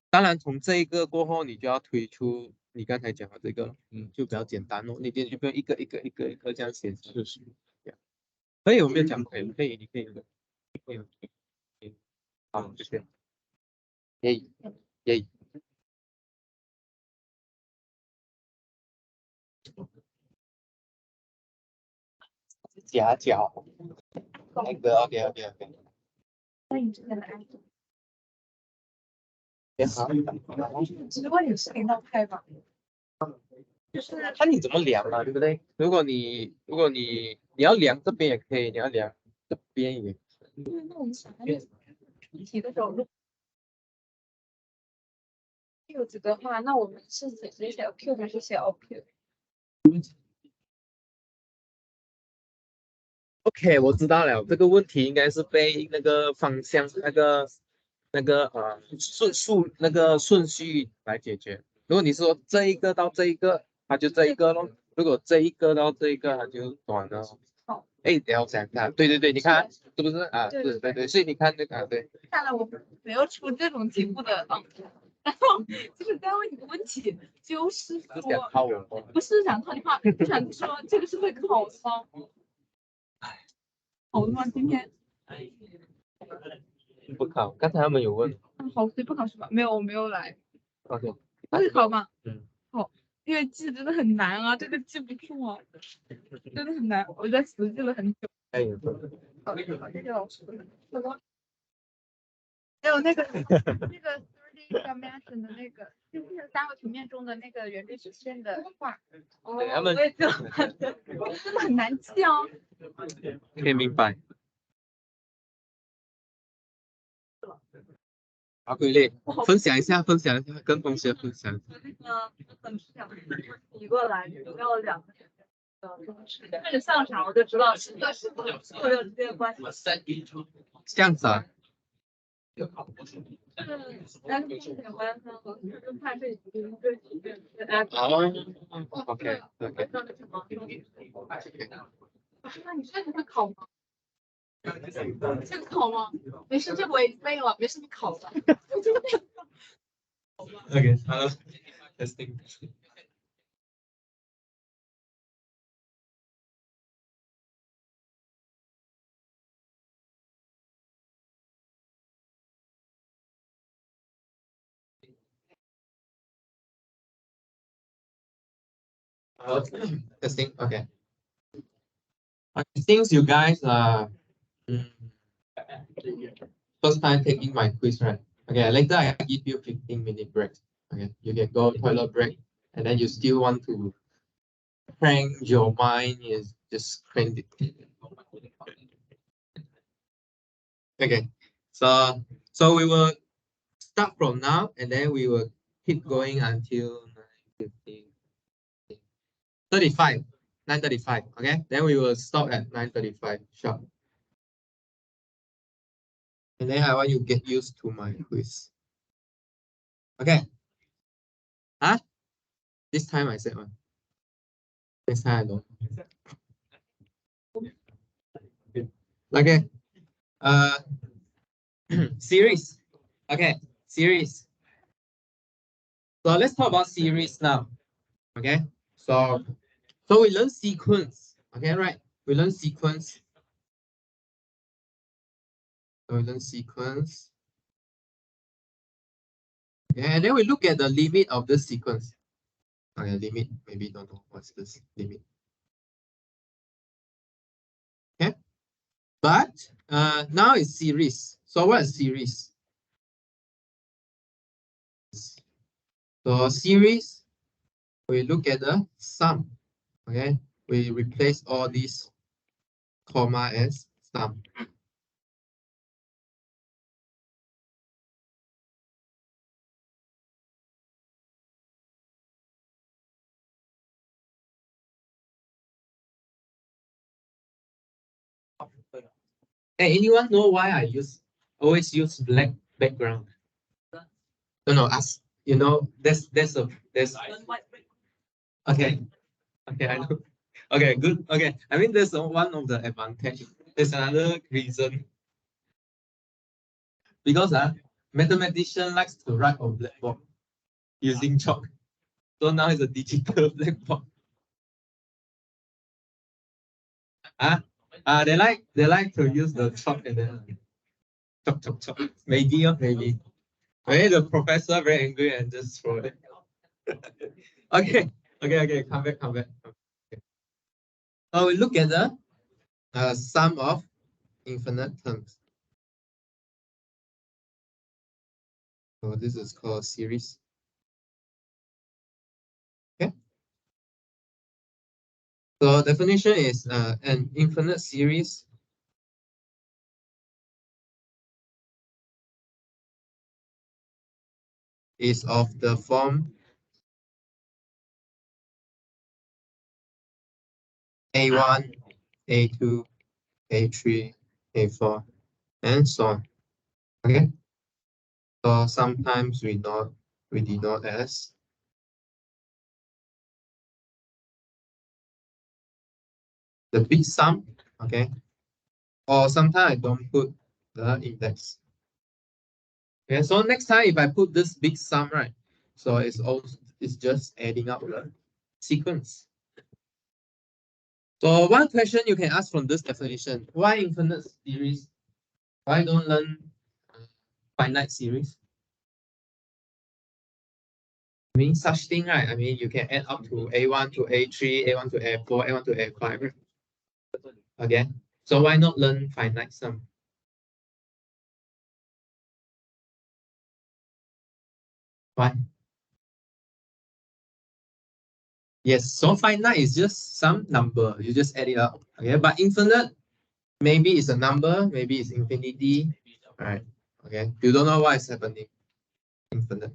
当然从这一个过后，你就要推出你刚才讲的这个，就比较简单哦，你就不用一个这样写。是。可以，我没有讲可以，你可以。好，谢谢。耶耶，夹角，那个 OK。所以这个来也好，直播也是领导派吧？就是看你怎么量嘛，对不对？如果你要量这边也可以，你要量这边也可以。因为那我们想出题的时候，如果Q 值的话，那我们是直接写 Q 还是写 OQ？ OK，我知道了，这个问题应该是被那个方向顺序来解决。如果你说这一个到这一个，它就这一个咯；如果这一个到这一个，它就短了。好，哎，等一下我想看，对对对，你看是不是啊？对是，对对，所以你看这个啊，对。看来我没有出这种题目的然后就是再问你个问题，就是想说套我，不是想套你话，我想说这个是会考的吗？考的吗？今天不考，刚才他们有问。好，所以不考是吧？没有，我没有来。 OK，不会考吗？嗯，好，因为记真的很难啊，这个记不住啊，真的很难，我在死记了很久。哎，好，谢谢老师。还有那个 3D dimension 的那个，就是三个平面中的那个圆锥曲线的画。对他们我也记得很，真的很难记啊。可以明白。好，桂丽，分享一下，跟同学分享。我很想移过来，有没有2个？看着像啥我就知道是个是没有直接关系。这样子啊？但是喜欢它和就看这一个OK，那你这个会考吗？这个考吗？没事，这个我已经背了，没事你考吧。OK， 好 ，testing。Testing. Okay. Since you guys are first time taking my quiz, right? Okay, later I give you 15-minute break. Okay, you can go toilet break, and then you still want to crank your mind, is just crank it. Okay, so we will start from now, and then we will keep going until 9:15. 35, 9:35. Okay, then we will stop at 9:35 sharp. And then I want you to get used to my quiz. Okay. Huh? This time I said one. Next time I don't. Okay. Series. Okay, series. So let's talk about series now. Okay. So we learn sequence. Okay, right? We learn sequence. So we learn sequence. Okay, and then we look at the limit of the sequence. Okay, limit. Maybe you don't know what's this limit. Okay. But now it's series. So what is series? So series, we look at the sum. Okay, we replace all these comma as sum. Hey, anyone know why I always use black background? No, ask. You know, there's okay. Okay, I know. Okay, good. Okay, I mean there's one of the advantage. There's another reason. Because mathematician likes to write on blackboard using chalk. So now it's a digital blackboard. They like to use the chalk and then chop. Maybe. Maybe the professor very angry and just throw it. Okay. Come back. Okay. So we look at the sum of infinite terms. So this is called series. Okay. So definition is an infinite series is of the form A1, A2, A3, A4, and so on. Okay. So sometimes we denote as the big sum, okay? Or sometimes I don't put the index. Okay, so next time if I put this big sum, right? So it's just adding up the sequence. So one question you can ask from this definition: why infinite series? Why don't learn finite series? I mean such thing, right? I mean you can add up to A1 to A3, A1 to A4, A1 to A5, right? Again, so why not learn finite sum? Why? Yes, so finite is just some number. You just add it up. Okay, but infinite, maybe it's a number, maybe it's infinity. Right. Okay. You don't know what is happening. Infinite.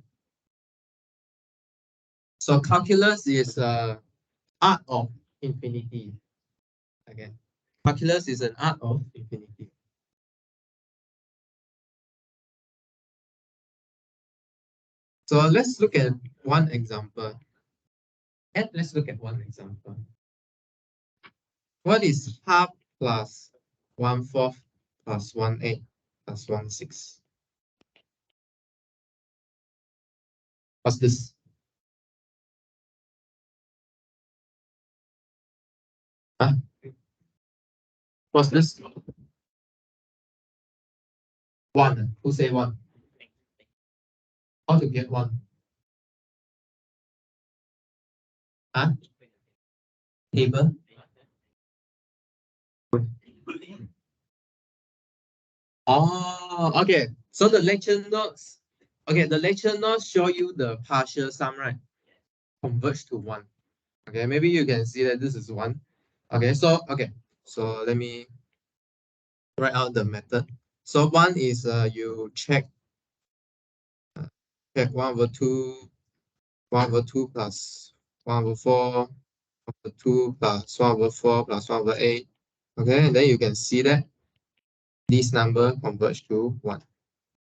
So calculus is art of infinity. Okay. Calculus is an art of infinity. So let's look at one example. And let's look at one example. What is half plus 1/4 plus 1/8 plus 1/6? What's this? Huh? What's this? One. Who say one? How to get one? Huh? Table? Oh, okay. So the lecture notes, okay, the lecture notes show you the partial sum, right? Converge to one. Okay, maybe you can see that this is one. Okay, so let me write out the method. So one is you check 1/2, 1/2 plus 1/4, 1/2 plus 1/4 plus 1/8. Okay, and then you can see that these number converge to one.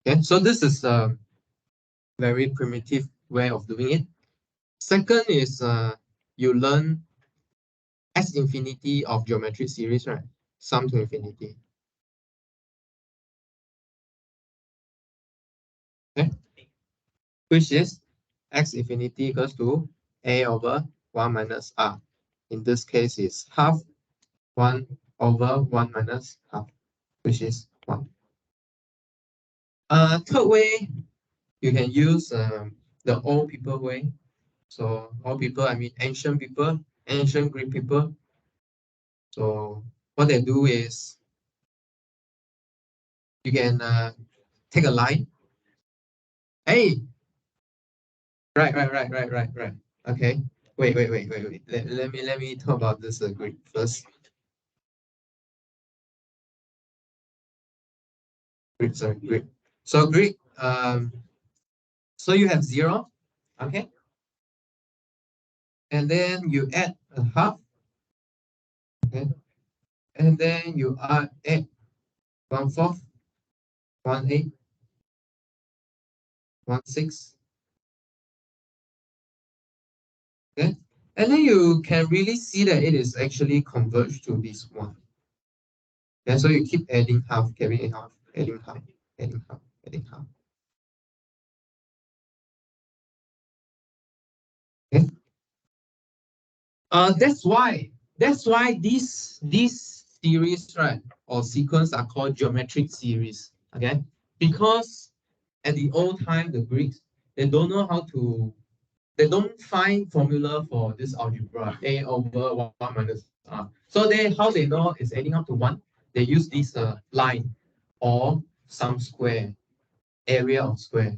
Okay, so this is a very primitive way of doing it. Second is you learn S infinity of geometric series, right? Sum to infinity. Okay, which is x infinity equals to a over 1 minus r. In this case, is half 1 over 1 minus half, which is 1. Third way, you can use the old people way. So old people, I mean ancient people, ancient Greek people. So what they do is you can take a line. Hey, right. Okay. Wait. Let me talk about this Greek first. Greek. So Greek, so you have 0, okay? And then you add a half, okay? And then you add 1/4, 1/8, 1/6, okay? And then you can really see that it is actually converged to this one. And so you keep adding half, adding half, adding half, adding half, adding half. Okay. That's why these series, right, or sequence are called geometric series. Okay, because at the old time the Greeks, they don't know how to, they don't find formula for this algebra a over 1 minus r. So how they know is adding up to 1. They use this line or some square, area of square.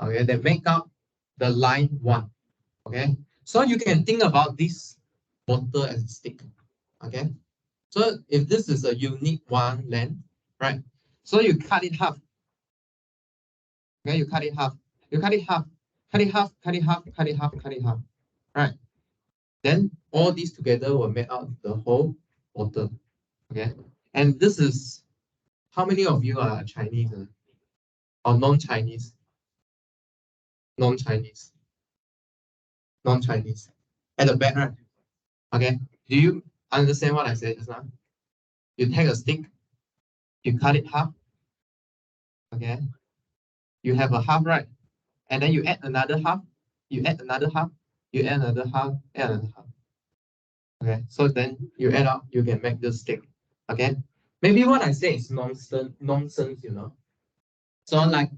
okay, that make up the line 1. Okay, so you can think about this water as a stick. Okay, so if this is a unique one length, right? So you cut it half. Okay, you cut it half. You cut it half. Cut it half. Cut it half. Cut it half. Cut it half. Right. Then all these together will make out the whole water. Okay, and this is how many of you are Chinese or non-Chinese? Non-Chinese. Non-Chinese. At the back, right? Okay. Do you understand what I said just now? You take a stick, you cut it half. Okay. You have a half, right? And then you add another half, you add another half, you add another half, add another half. Okay. So then you add up, you can make this stick. Okay. Maybe what I say is nonsense, you know. So like,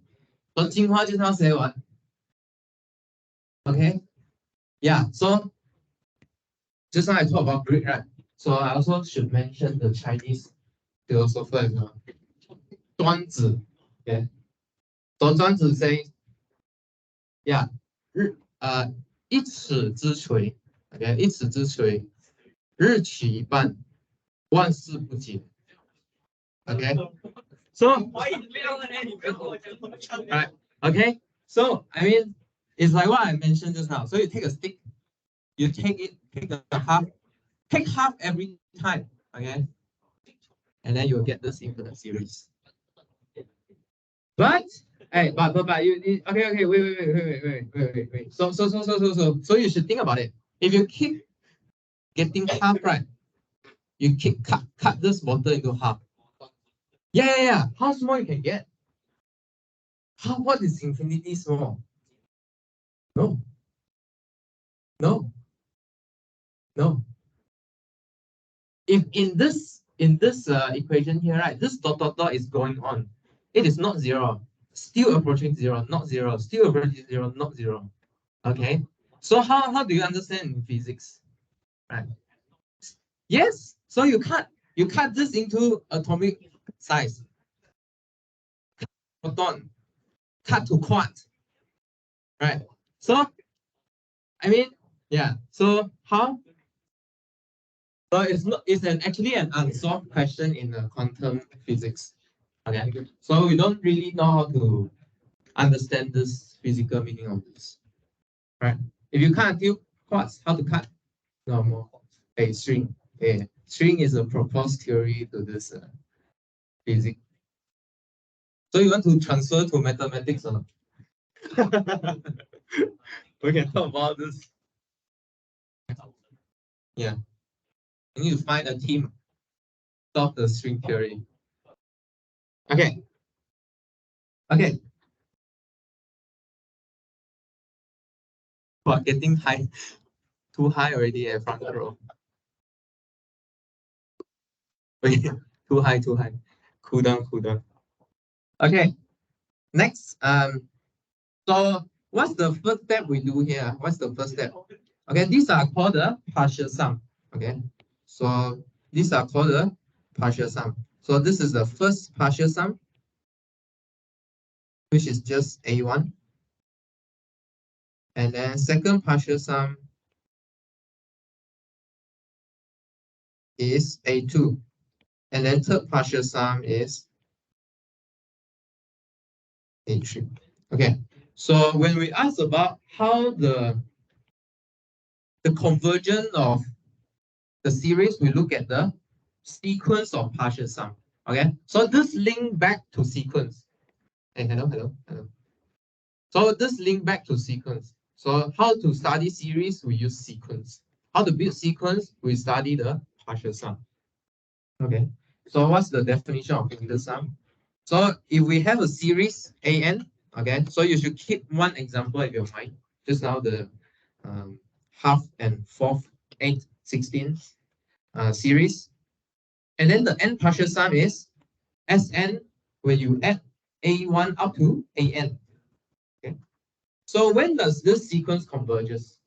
so Jinghua just now say what? Okay. Yeah. So just now I talked about Greek, right? So I also should mention the Chinese philosopher as well. 庄子. Okay. So 庄子 says, yeah, 一尺之锤 ，okay, 一尺之锤，日取一半，万事不解。Okay. So, right. Okay. So I mean, it's like what I mentioned just now. So you take a stick, you take a half, take half every time. Okay. And then you'll get this infinite series. But hey, but you okay, wait. So you should think about it. If you keep getting half right, you keep cut this water into half. Yeah. How small you can get? What is infinity small? No. If in this equation here, right, this dot is going on. It is not 0. Still approaching 0, not 0. Still approaching 0, not 0. Okay. So how do you understand in physics? Right. Yes. So you cut this into atomic size. Proton. Cut to quart. Right. So I mean, yeah. So how? So it's actually an unsolved question in quantum physics. Okay. So we don't really know how to understand this physical meaning of this. Right. If you cut until quartz, how to cut? No more. A string. A string is a proposed theory to this physics. So you want to transfer to mathematics or not? We can talk about this. Yeah. You need to find a team solve the string theory. Okay. We're getting high, too high already at front row. Okay, too high. Cool down. Okay. Next, so what's the first step we do here? What's the first step? Okay, these are called the partial sum. Okay, so these are called the partial sum. So this is the first partial sum, which is just A1. And then second partial sum is A2. And then third partial sum is A3. Okay, so when we ask about how the conversion of the series, we look at the sequence of partial sum. Okay, so this link back to sequence. Hey, hello. So this link back to sequence. So how to study series, we use sequence. How to build sequence, we study the partial sum. Okay, so what's the definition of partial sum? So if we have a series AN, okay, so you should keep one example in your mind. Just now the half and fourth, 8, 16 series. And then the n partial sum is Sn when you add A1 up to AN. Okay. So when does this sequence converges?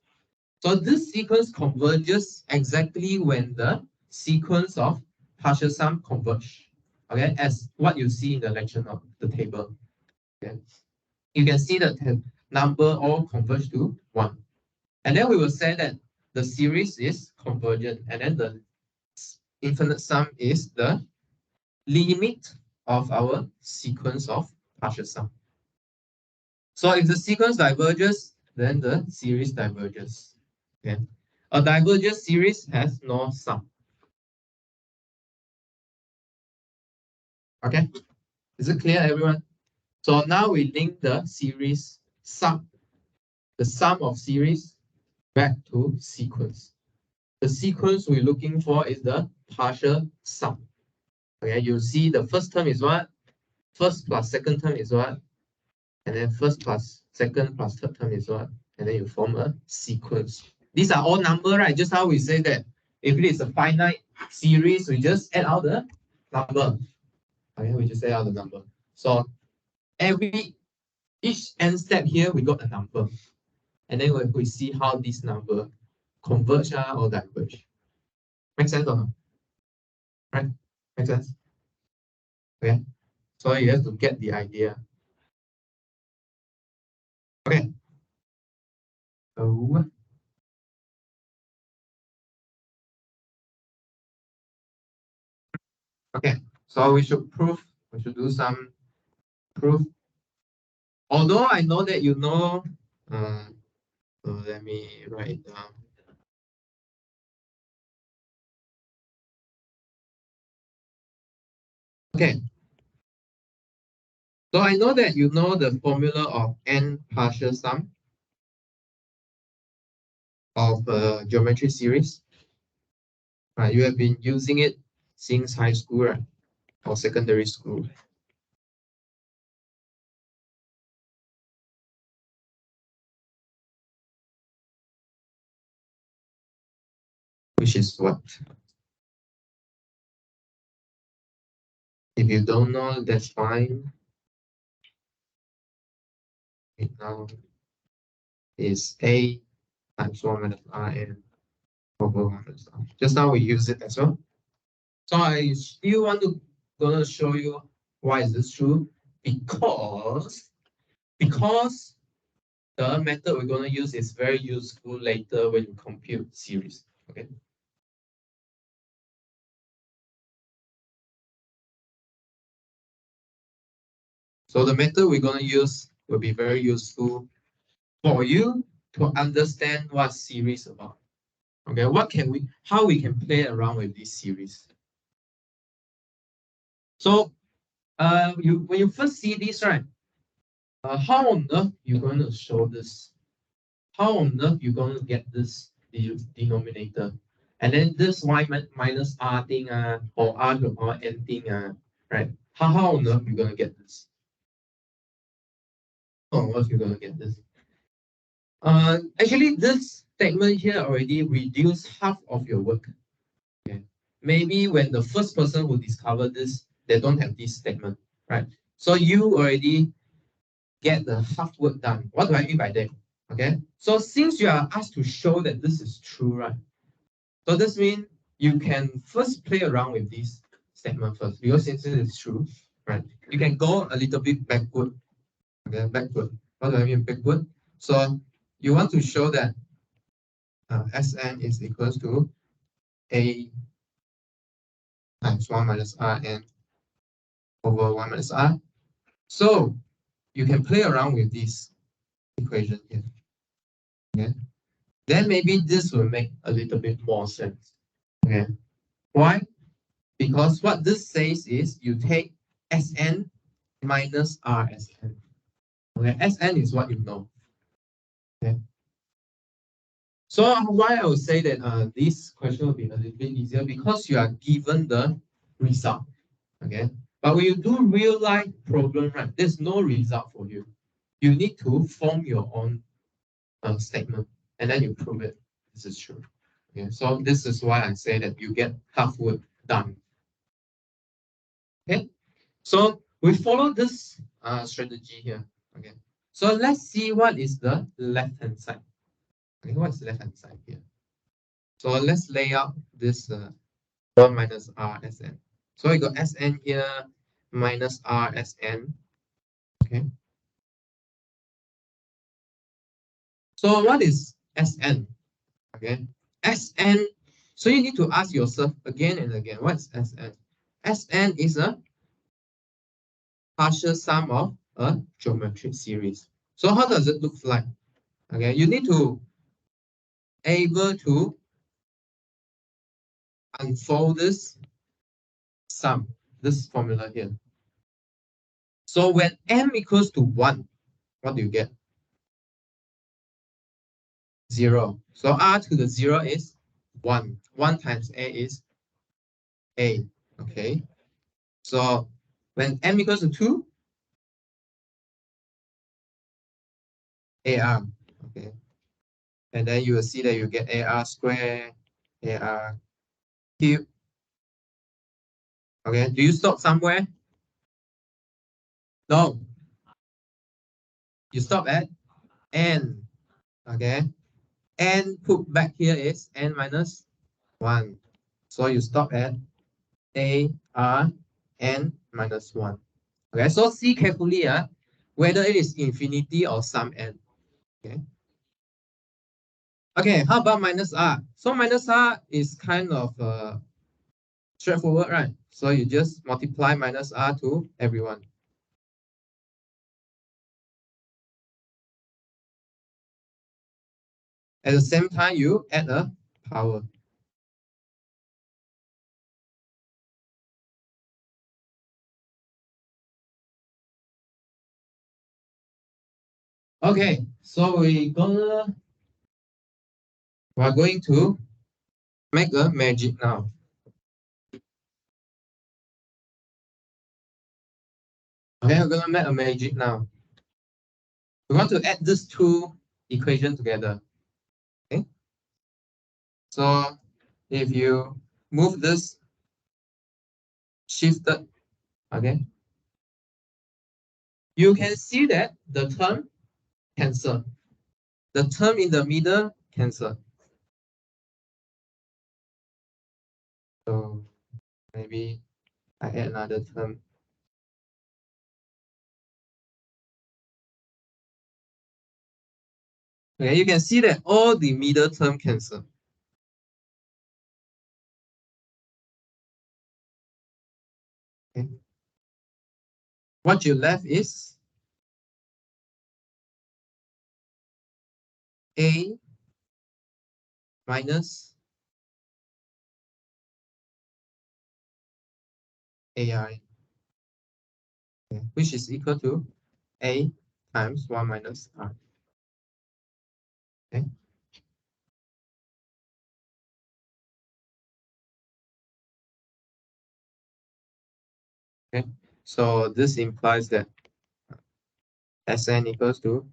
So this sequence converges exactly when the sequence of partial sum converge. Okay, as what you see in the lecture of the table. Okay. you can see the number all converge to 1. And then we will say that the series is convergent, and then the infinite sum is the limit of our sequence of partial sum. So if the sequence diverges, then the series diverges. Okay. A divergent series has no sum. Okay. Is it clear, everyone? So now we link the series sum, the sum of series back to sequence. The sequence we're looking for is the partial sum. Okay, you see the first term is what? First plus second term is what? And then first plus second plus third term is what? And then you form a sequence. These are all number, right? Just how we say that if it is a finite series, we just add out the number. Okay, we just add out the number. So each n step here, we got a number. And then we see how this number converge or diverge. Make sense or not? Right? Make sense? Okay. So you have to get the idea. Okay. So okay. So we should do some proof. Although I know that you know, so let me write it down. Okay. So I know that you know the formula of n partial sum of a geometry series. Right, you have been using it since high school, right? Or secondary school. Which is what? If you don't know, that's fine. Right now is A times 1 minus Rn over 1 minus R. Just now we use it as well. So I still want to gonna show you why is this true. Because the method we're gonna use is very useful later when you compute series. Okay. So the method we're gonna use will be very useful for you to understand what series about. Okay, how we can play around with this series. So when you first see this, right? How on earth you going to show this? How on earth you going to get this denominator? And then this y minus r thing or r or n thing right? How on earth you going to get this? How on earth you going to get this? Actually, this statement here already reduced half of your work. Okay. Maybe when the first person who discovered this, they don't have this statement, right? So you already get the half work done. What do I mean by that? Okay. So since you are asked to show that this is true, right? So this means you can first play around with this statement first, because since it is true, right? You can go a little bit backward. Okay, backward. What do I mean backward? So you want to show that Sn is equals to A times 1 minus Rn over 1 minus R. So you can play around with this equation here. Okay. Then maybe this will make a little bit more sense. Okay. Why? Because what this says is you take Sn minus Rsn. Okay, Sn is what you know. Okay. So why I would say that this question will be a little bit easier, because you are given the result. Okay. But when you do real life problem, right, there's no result for you. You need to form your own statement, and then you prove it. This is true. Okay. So this is why I say that you get half work done. Okay. So we follow this strategy here. Okay. So let's see what is the left hand side. Okay, what's the left hand side here? So let's lay out this 1 minus Rsn. So we got Sn here minus Rsn. Okay. So what is Sn? Okay, Sn. So you need to ask yourself again and again, what's Sn? Sn is a partial sum of a geometric series. So how does it look like? Okay, you need to able to unfold this sum, this formula here. So when m equals to 1, what do you get? 0. So r to the 0 is 1. 1 times a is a. Okay. So when m equals to 2, ar. Okay. And then you will see that you get ar squared, ar cubed. Okay. Do you stop somewhere? No. You stop at n. Okay. N put back here is n minus 1. So you stop at a r n minus 1. Okay, so see carefully whether it is infinity or some n. Okay. Okay, how about minus r? So minus r is kind of straightforward, right? So you just multiply minus r to everyone. At the same time, you add a power. Okay, so we're going to make a magic now. Okay, we're gonna make a magic now. We want to add these two equations together. Okay. So if you move this shifted, okay, you can see that the term cancel. The term in the middle cancel. So maybe I add another term. Okay, you can see that all the middle term cancel. Okay. What you left is a minus ai, okay, which is equal to a times 1 minus r. Okay. Okay. So this implies that Sn equals to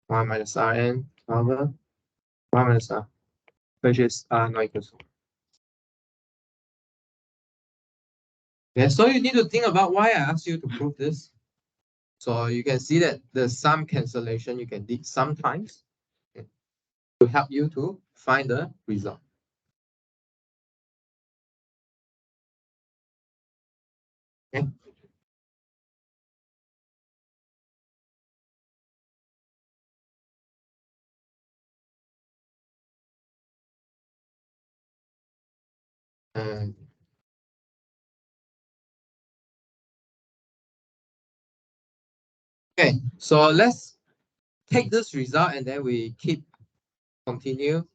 1 minus Rn over 1 minus R, which is R not equal to. Okay, so you need to think about why I asked you to prove this. So you can see that the sum cancellation you can do sometimes, okay, to help you to find the result. Okay. Okay, so let's take this result and then we continue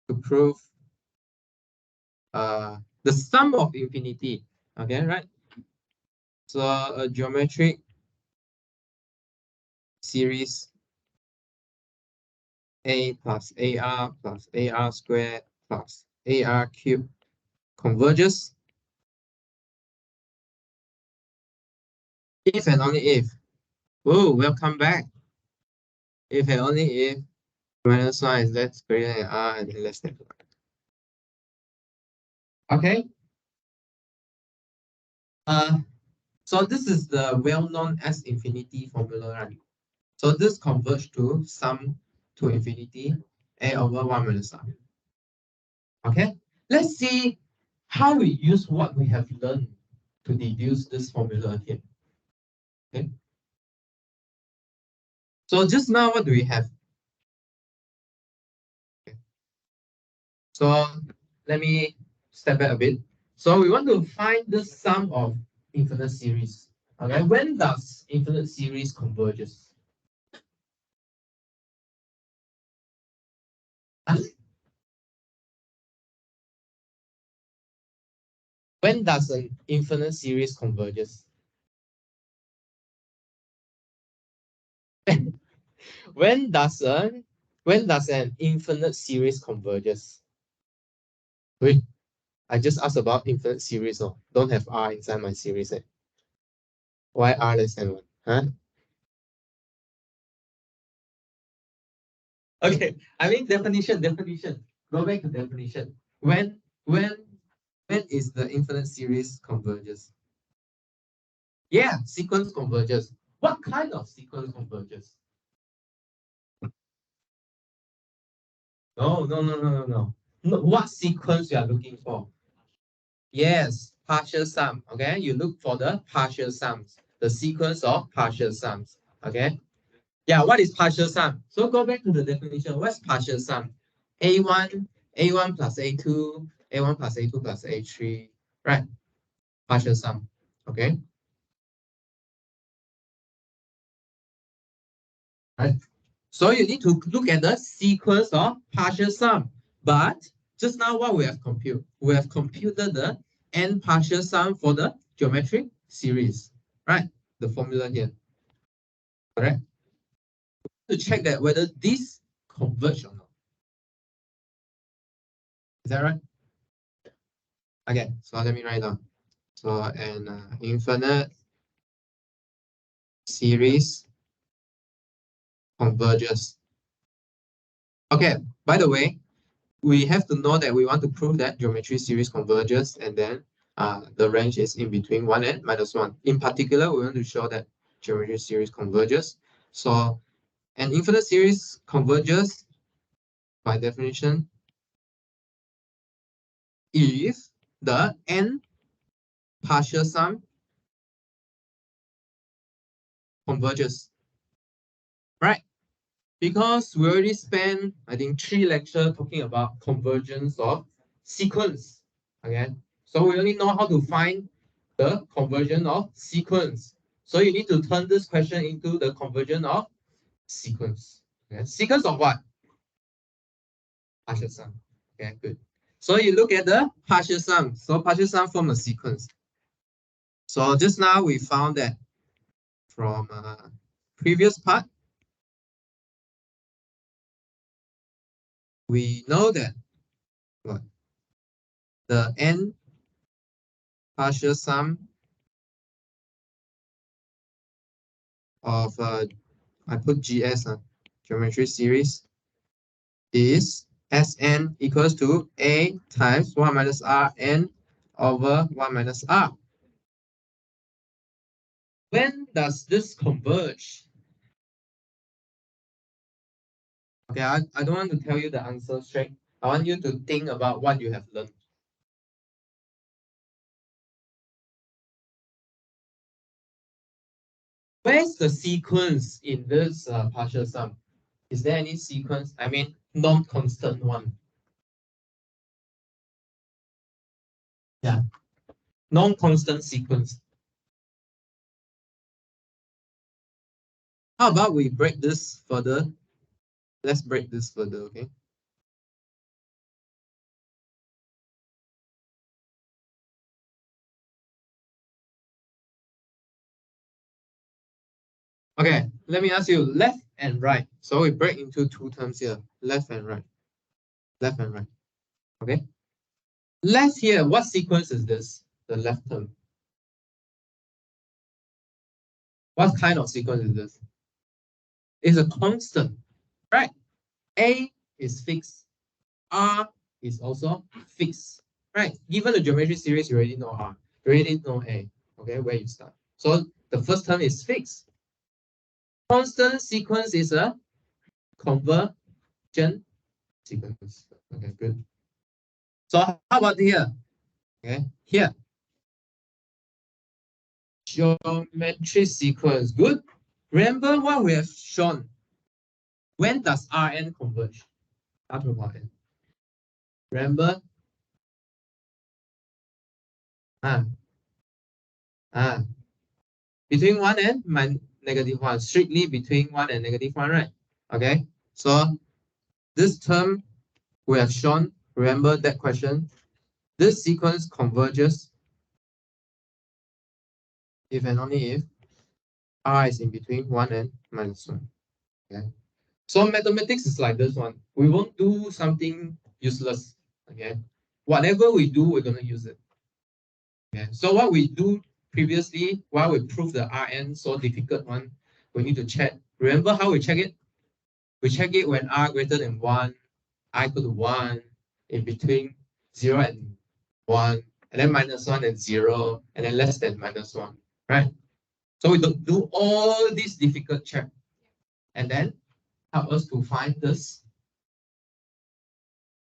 to prove the sum of infinity. Okay, right? So a geometric series a plus ar squared plus ar cubed converges if and only if. Oh, welcome back. If and only if minus 1 is less greater than r and less than 1. Okay. So this is the well-known S infinity formula, right? So this converges to sum to infinity a over 1 minus r. Okay. Let's see how we use what we have learned to deduce this formula here. Okay. So just now, what do we have? Okay. So let me step back a bit. So we want to find the sum of infinite series. Okay, when does infinite series converges? When does an infinite series converges? When does an infinite series converges? Wait, I just asked about infinite series. Oh, don't have R inside my series. Eh? Why R less than 1? Huh? Okay, I mean definition. Go back to definition. When is the infinite series converges? Yeah, sequence converges. What kind of sequence converges? No. What sequence you are looking for? Yes, partial sum. Okay, you look for the partial sums, the sequence of partial sums. Okay. Yeah, what is partial sum? So go back to the definition. What's partial sum? A1 plus A2, A1 plus A2 plus A3, right? Partial sum. Okay. Right. So you need to look at the sequence of partial sum. But just now what we have computed? We have computed the n partial sum for the geometric series. Right? The formula here. Correct? To check that whether this converge or not. Is that right? Okay, so let me write down. So an infinite series converges. Okay, by the way, we have to know that we want to prove that geometry series converges, and then the range is in between 1 and -1. In particular, we want to show that geometry series converges. So an infinite series converges by definition if the n partial sum converges, right? Because we already spent, I think, 3 lectures talking about convergence of sequence. Okay, so we only know how to find the conversion of sequence. So you need to turn this question into the conversion of sequence. Okay, sequence of what? Partial sum. Okay, good. So you look at the partial sum. So partial sum form a sequence. So just now we found that from previous part, we know that what the n partial sum of I put GS geometry series is Sn equals to A times 1 minus Rn over 1 minus R. When does this converge? Okay, I don't want to tell you the answer straight. I want you to think about what you have learned. Where's the sequence in this partial sum? Is there any sequence? I mean, non-constant one. Yeah, non-constant sequence. How about we break this further? Let's break this further, okay? Okay, let me ask you left and right. So we break into 2 terms here, left and right. Left and right. Okay. Left here, what sequence is this? The left term. What kind of sequence is this? It's a constant, right? A is fixed. R is also fixed, right? Given the geometry series, you already know R. You already know A. Okay, where you start. So the first term is fixed. Constant sequence is a convergent sequence. Okay, good. So how about here? Okay, here. Geometry sequence. Good. Remember what we have shown. When does Rn converge? R to the power n. Remember? Between 1 and -1, strictly between 1 and -1, right? Okay, so this term we have shown, remember that question? This sequence converges if and only if R is in between 1 and -1. Okay, so mathematics is like this one. We won't do something useless. Okay, whatever we do, we're going to use it. Okay, so what we do previously, while we prove the Rn so difficult one, we need to check. Remember how we check it? We check it when R greater than 1, I equal to 1, in between 0 and 1, and then -1 and 0, and then less than -1, right? So we do all these difficult check, and then help us to find this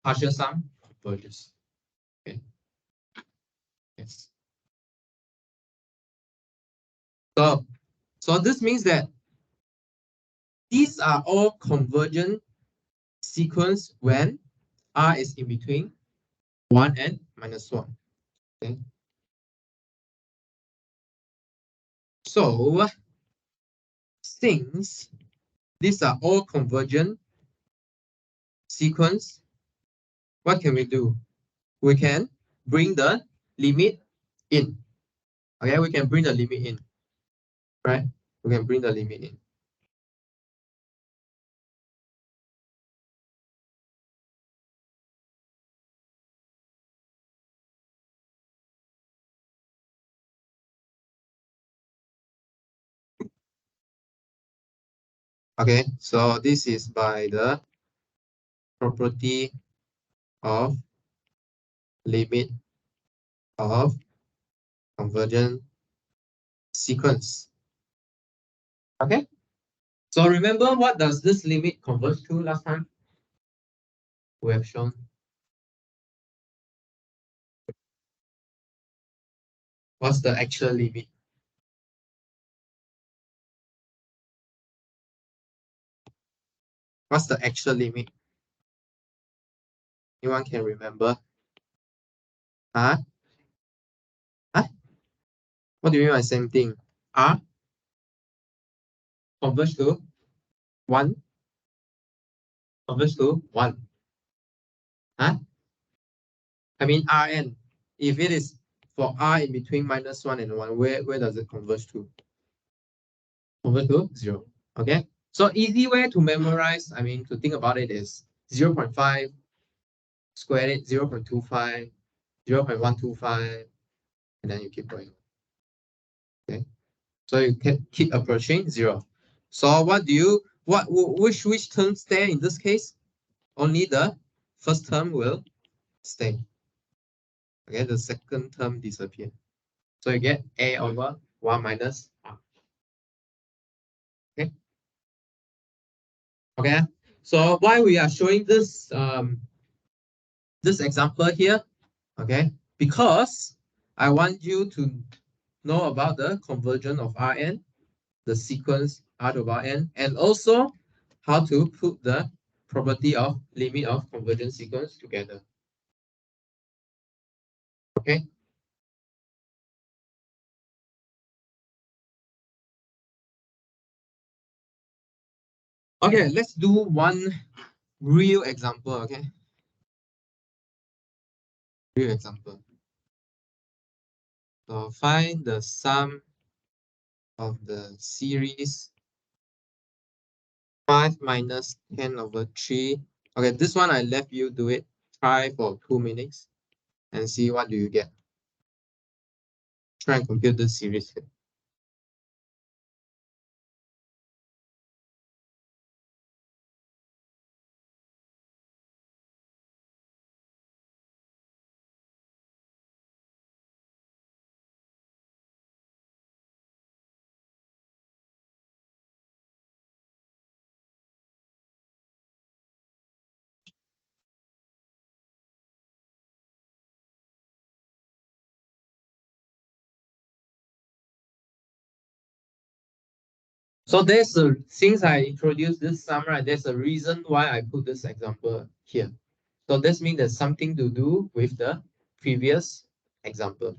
partial sum converges. Okay. Yes. So this means that these are all convergent sequence when R is in between 1 and -1. Okay. So since these are all convergent sequence, what can we do? We can bring the limit in. Okay, we can bring the limit in, right? We can bring the limit in. Okay, so this is by the property of limit of convergent sequence. Okay, so remember what does this limit converge to last time? We have shown. What's the actual limit? What's the actual limit? Anyone can remember? Huh? Huh? What do you mean by same thing? R converge to 1? Converge to 1. Huh? I mean Rn. If it is for R in between -1 and 1, where does it converge to? Converge to 0. Okay. So easy way to memorize, I mean to think about it is 0.5 square it, 0.25, 0.125, and then you keep going. Okay. So you can keep approaching 0. So which terms stay in this case? Only the first term will stay. Okay, the second term disappear. So you get A over 1 minus R. Okay. Okay. So why we are showing this this example here? Okay, because I want you to know about the conversion of Rn, the sequence R to power n, and also how to put the property of limit of convergent sequence together. Okay. Okay, let's do one real example. Okay. Real example. So find the sum of the series 5 minus 10 over 3. Okay, this one I left you do it. Try for 2 minutes and see what do you get. Try and compute this series here. So since I introduced this sum, right, there's a reason why I put this example here. So this means there's something to do with the previous example.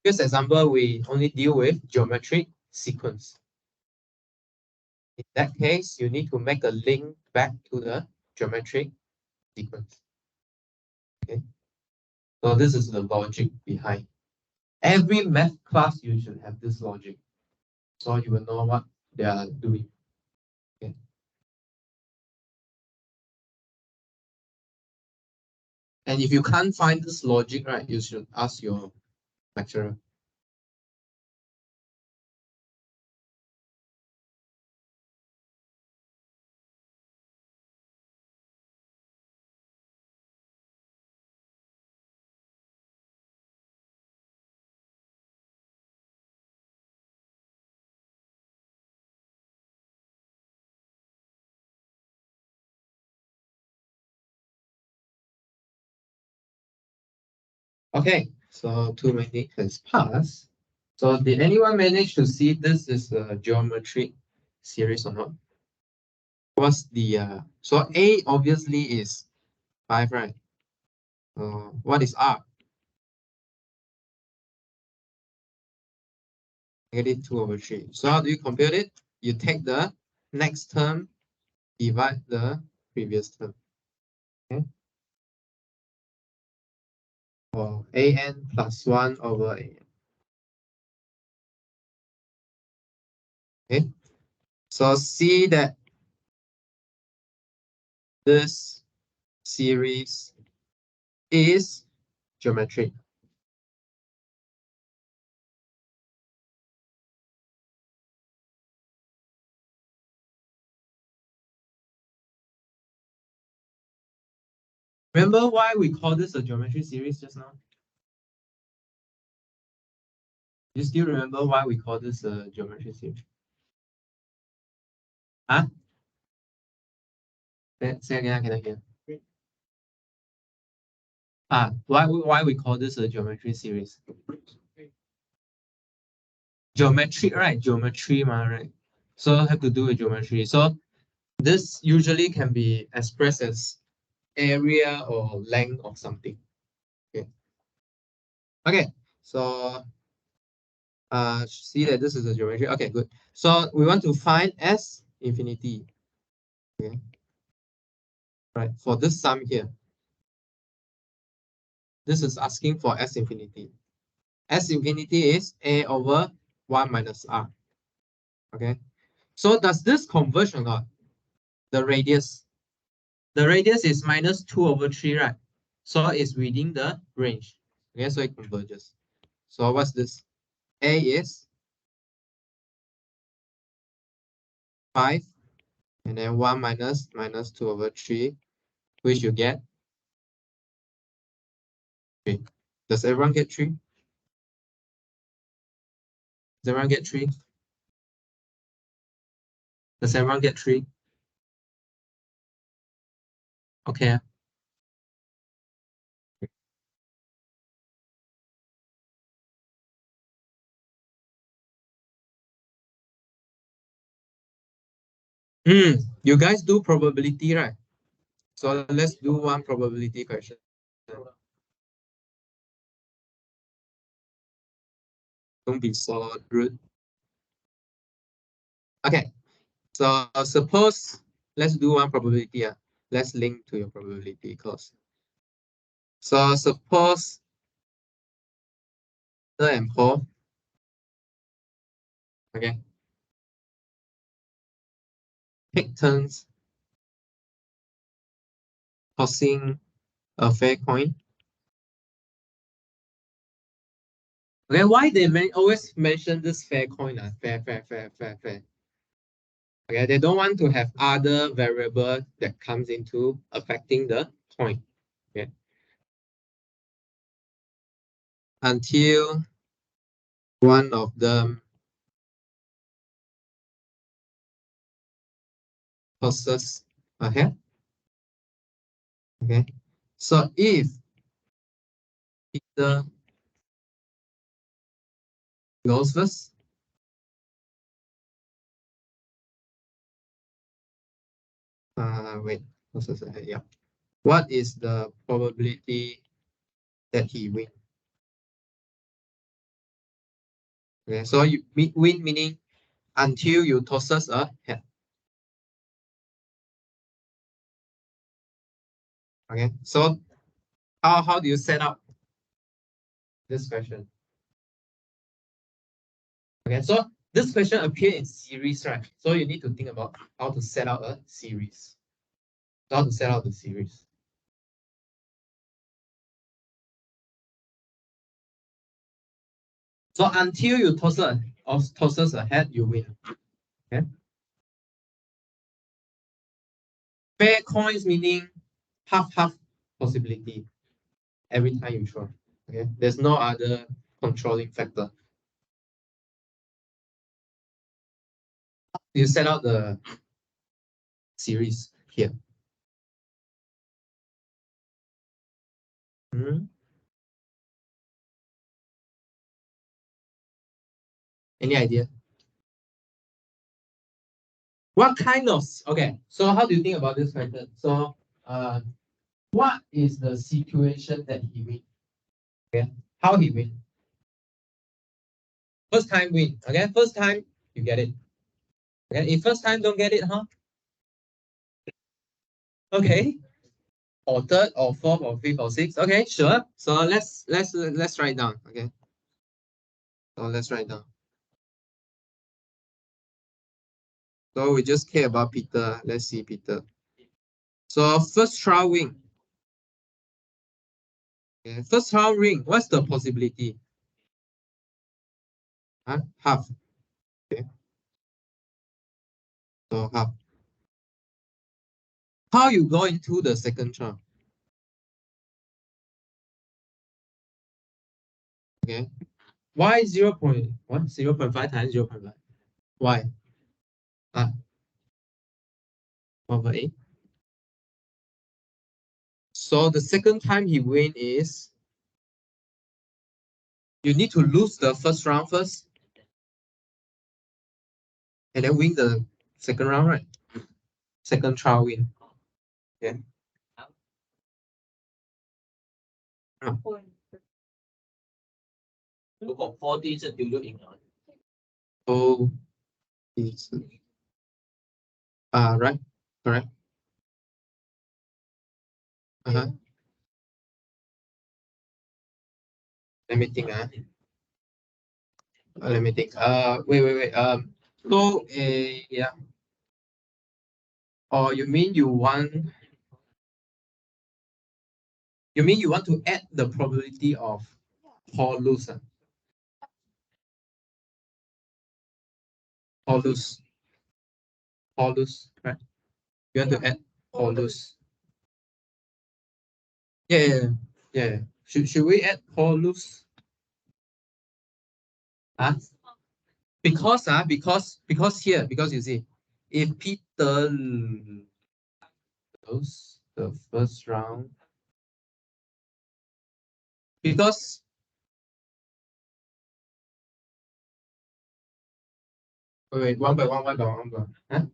This example, we only deal with geometric sequence. In that case, you need to make a link back to the geometric sequence. Okay. So this is the logic behind. Every math class, you should have this logic. So you will know what they are doing. Okay. And if you can't find this logic, right, you should ask your lecturer. Okay, so 2 minutes has passed. So did anyone manage to see this is a geometric series or not? What's the so A obviously is 5, right? What is R? -2/3. So how do you compute it? You take the next term, divide the previous term. Okay. For an plus 1 over an. Okay. So see that this series is geometric. Remember why we call this a geometry series just now? You still remember why we call this a geometry series? Huh? Say again, I cannot hear. Why we call this a geometry series? Geometry, right? Geometry, right? So have to do with geometry. So this usually can be expressed as area or length of something. Okay. Okay. So see that this is a geometry. Okay, good. So we want to find S infinity. Okay. Right. For this sum here. This is asking for S infinity. S infinity is A over 1 minus R. Okay. So does this converge or not? The radius. The radius is -2/3, right? So it's within the range. Okay, so it converges. So what's this? A is 5, and then 1 minus -2/3, which you get 3. Does everyone get 3? Does everyone get 3? Does everyone get 3? Okay. You guys do probability, right? So let's do one probability question. Don't be so rude. Okay, so suppose let's do one probability. Let's link to your probability clause. So suppose Sir and Paul, okay, take turns tossing a fair coin. Okay, why they always mention this fair coin? Fair. Okay, they don't want to have other variable that comes into affecting the coin. Okay. Until one of them tosses a head. Okay. So if Peter goes first, Wait, tosses a head. Yeah. What is the probability that he win? Okay, so you win meaning until you tosses a head. Okay, so how do you set up this question? Okay, so this question appears in series, right? So you need to think about how to set out a series. How to set out the series. So until you tosses a head, you win. Okay. Fair coins meaning half possibility every time you throw. Okay, there's no other controlling factor. You set out the series here. Any idea? What kind of, okay, so how do you think about this method? So what is the situation that he win? Okay, how he win? First time win. Okay, first time you get it. Okay, if first time don't get it, huh? Okay, or third or fourth or fifth or sixth. Okay, sure. So let's write down. Okay, so let's write down. So we just care about Peter. Let's see Peter. So first trial win. Okay, first trial ring. What's the possibility? Huh? Half. Okay. So half. How you go into the second trial? Okay. Why 0.1? 0.5 times 0.5. Why? 1/8. So the second time he win is you need to lose the first round first and then win the second round, right? Second trial win. Okay. 如果 4 第一次丢就赢了。Oh, it's right, correct. Let me think. Let me think. Wait. So, yeah. Or you mean you want to add the probability of or lose? Or lose. Or lose, right? You want to add or lose. Yeah. Should we add or lose? Because you see, if Peter lose the first round, because wait, one by one. Huh?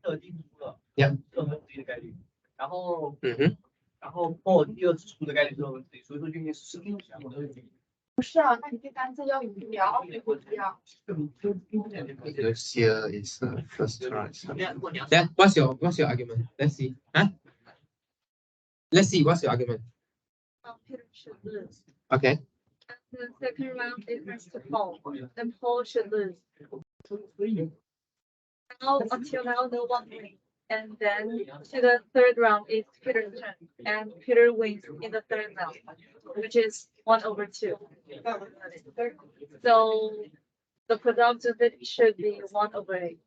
特定输了 Yeah. 2/3的概率，然后嗯然后破第二次输的概率是2/3，所以说就应该是10%。不是啊，那你这单词要语调，不一样。 This here is the first try. 如果你要 Then what's your argument? Let's see. Let's see what's your argument. Peter should lose. Okay. The second round it has to Paul. Then Paul should lose. Now until now no one wins. And then to the third round it's Peter's turn. And Peter wins in the third round, which is 1/2. So the probability should be 1/8.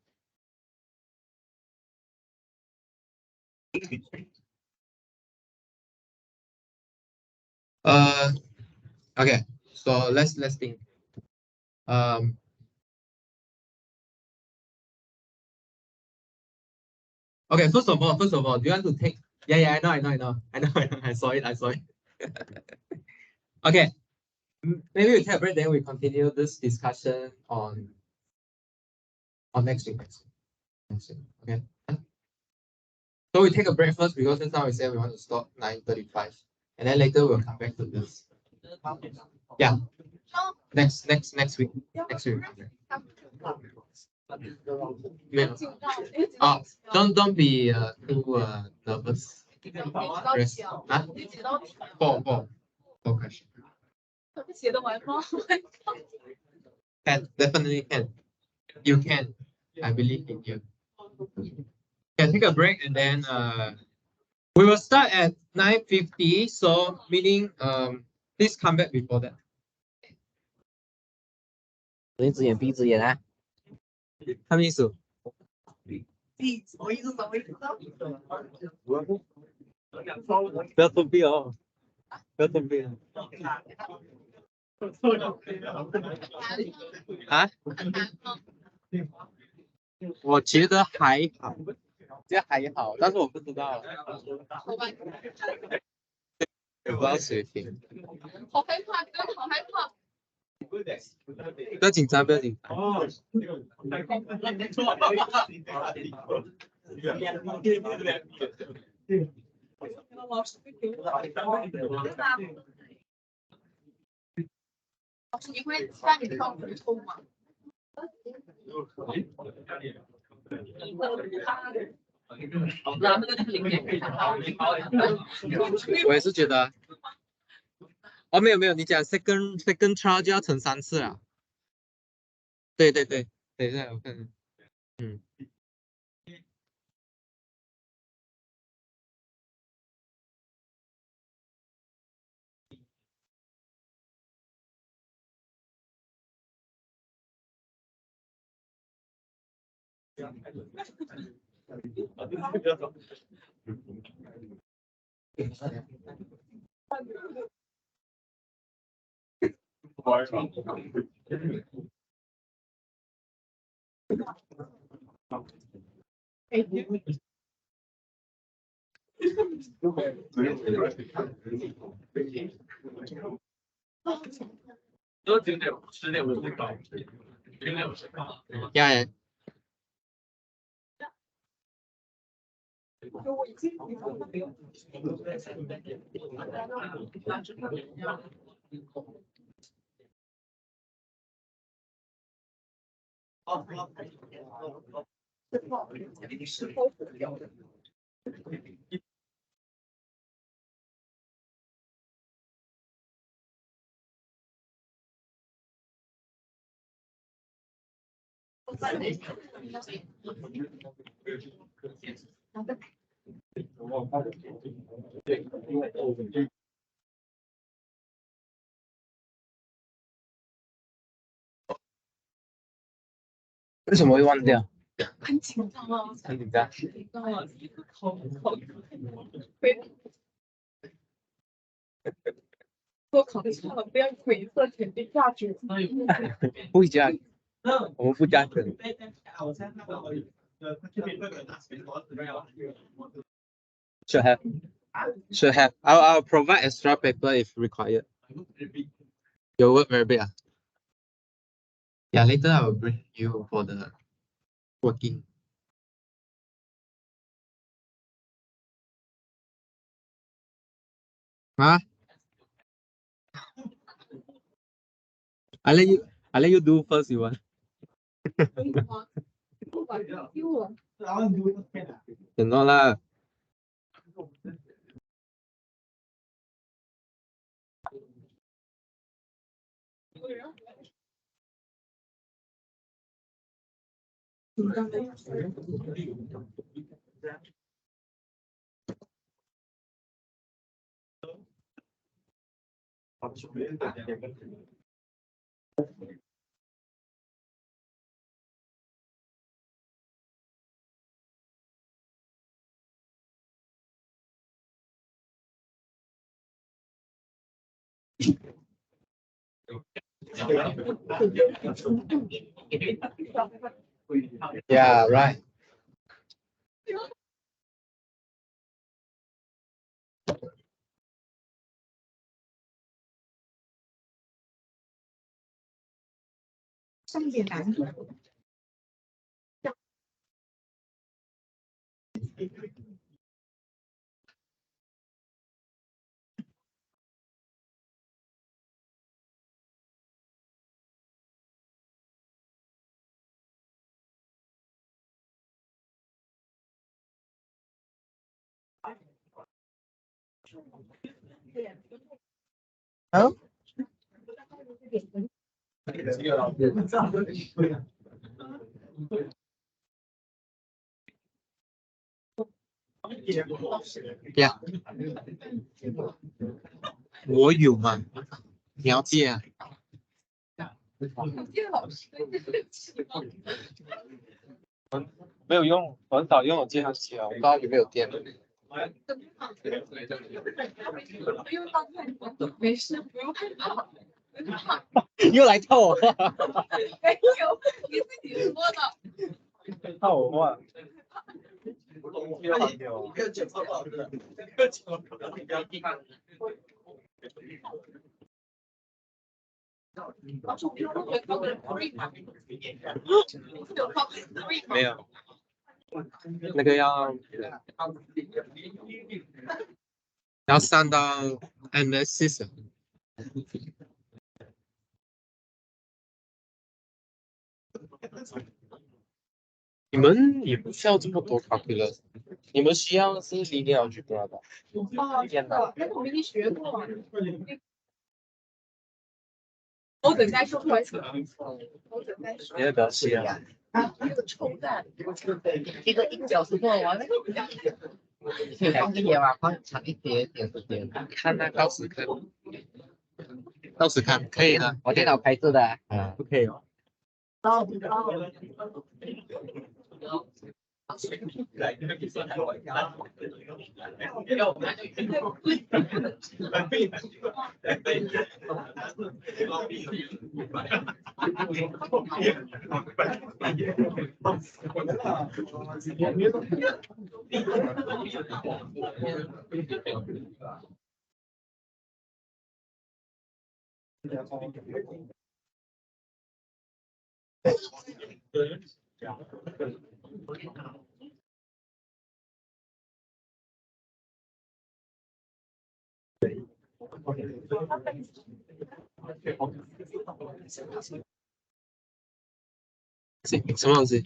Okay. So let's think. Okay. First of all, do you want to take? Yeah. I know. I saw it. Okay. Maybe we take a break, then we continue this discussion on next week. Okay. So we take a break first because just now we said we want to stop 9:35, and then later we'll come back to this. Yeah. Next week. Next week. Don't be too nervous. Rest. Huh? Four questions. Definitely can. You can. I believe in you. Can take a break and then we will start at 9:50. So meaning please come back before that. 睁一只眼闭一只眼啊！什么意思？不要作弊哦！不要作弊哦！啊？我觉得还好，这还好，但是我不知道，不知道水平。好害怕，真的好害怕。不要紧张，不要紧张。老师你会让你跳很痛吗？我也是觉得。哦，没有，你讲 second trial 就要乘3次了。对，等一下我看看。Yeah. .为什么会忘掉？很紧张啊！很紧张。我考的差了，不要鬼色肯定下去。不加，我们不加分。Should have. I'll provide extra paper if required. Your work very big. Yeah, later I will bring you for the working. Huh? I let you do first. You want? 等到啦。Yeah, right. 哦，呀，我有吗？你要借啊？没有用，我很少用，我借他借啊，我不知道有没有电。没事，不用害怕。又来套我话，没有，你自己说的。套我话。没有，那个要上到 analysis。你们也不需要这么多 calculus， 你们需要是 linear algebra 吧？那个我们已经学过了。我等待说出来。你要不要写啊？那个臭蛋。一个1个小时做完，可以放一点嘛，放长一点点时间。看啊，到时看，到时看，可以的。我电脑开着的，不可以哦。什么东西？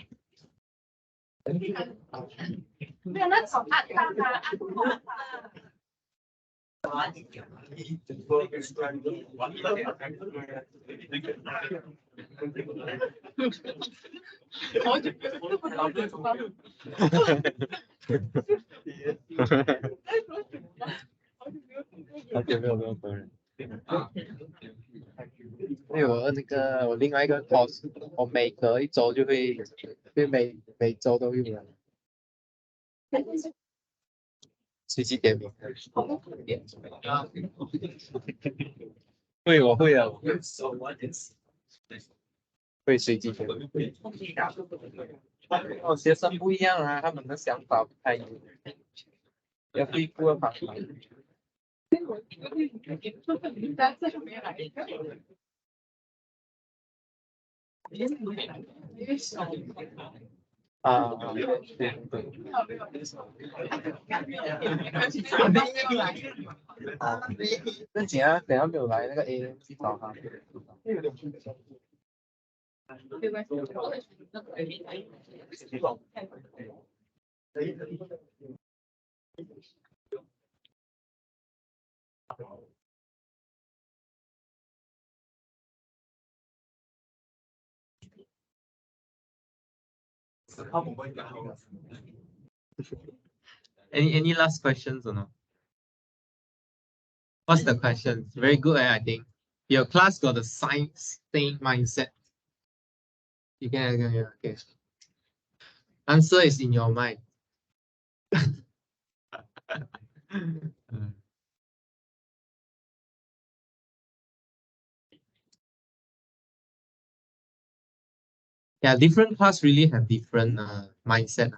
没有那种按大大按好久没有多人。因为我那个我另外一个 course， 我每隔一周就会每周都用了。随机点名。会，我会啊。会随机点名。哦，学生不一样啊，他们的想法不太一样，要对付的方法。啊，对对。那怎样？等下没有来那个 A 去找他。没关系。Any last questions or no? What's the question? Very good, I think. Your class got the same mindset. You can, okay. Answer is in your mind. Yeah, different class really have different mindset.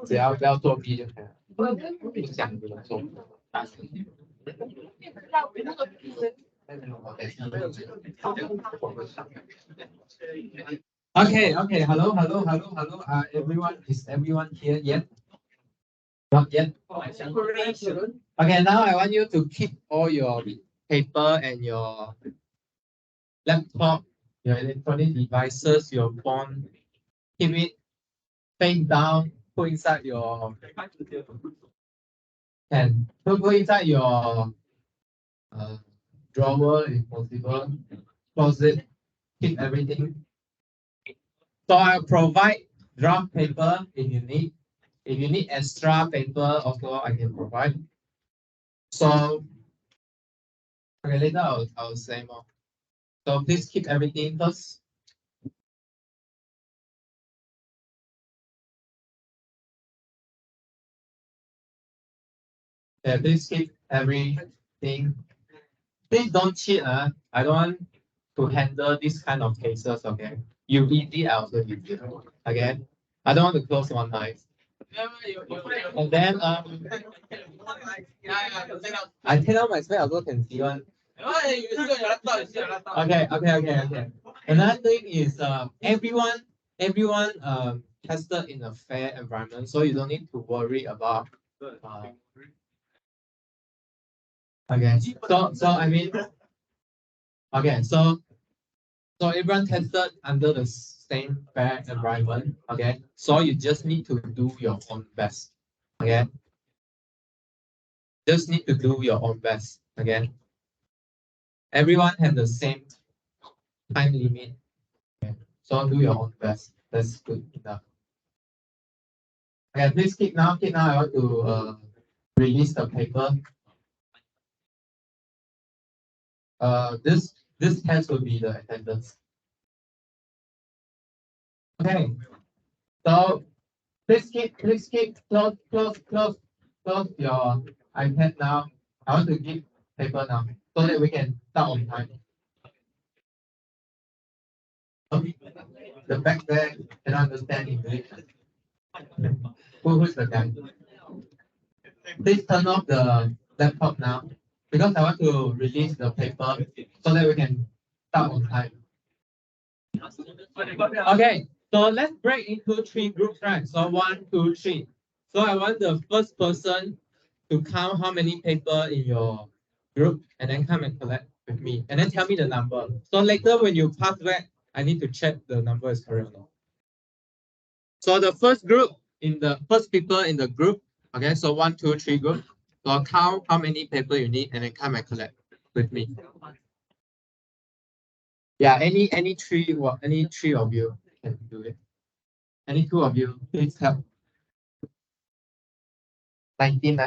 只要不要作弊就可以了。不想怎么做。Okay, okay. Hello. Everyone, is everyone here yet? Not yet. Okay, now I want you to keep all your paper and your laptop, your electronic devices, your phone, keep it face down, put inside your pen, put inside your drawer if possible, close it, keep everything. So I'll provide draft paper if you need. If you need extra paper, also I can provide. So okay, later I'll say more. So please keep everything first. Yeah, please keep everything. Please don't cheat. I don't want to handle this kind of cases. Okay, you easy, I also easy. Okay, I don't want to close one eye. And then I take out my spec also can see one. Okay. Another thing is everyone tested in a fair environment, so you don't need to worry about. Okay, so I mean, okay, so everyone tested under the same fair environment. Okay, so you just need to do your own best. Okay, just need to do your own best. Okay, everyone has the same time limit. Okay, so do your own best. That's good enough. Okay, please keep now. I want to release the paper. This test will be the attendance. Okay, so please keep close your iPad now. I want to give paper now so that we can start on time. The back there cannot understand English. Who's the guy? Please turn off the laptop now because I want to release the paper so that we can start on time. Okay, so let's break into 3 groups, right? So 1, 2, 3. So I want the first person to count how many paper in your group and then come and collect with me and then tell me the number. So later when you pass back, I need to check the number is correct or not. So the first people in the group, okay, so 1, 2, 3 group. So count how many paper you need and then come and collect with me. Yeah, any three of you can do it. Any 2 of you, please help. 19.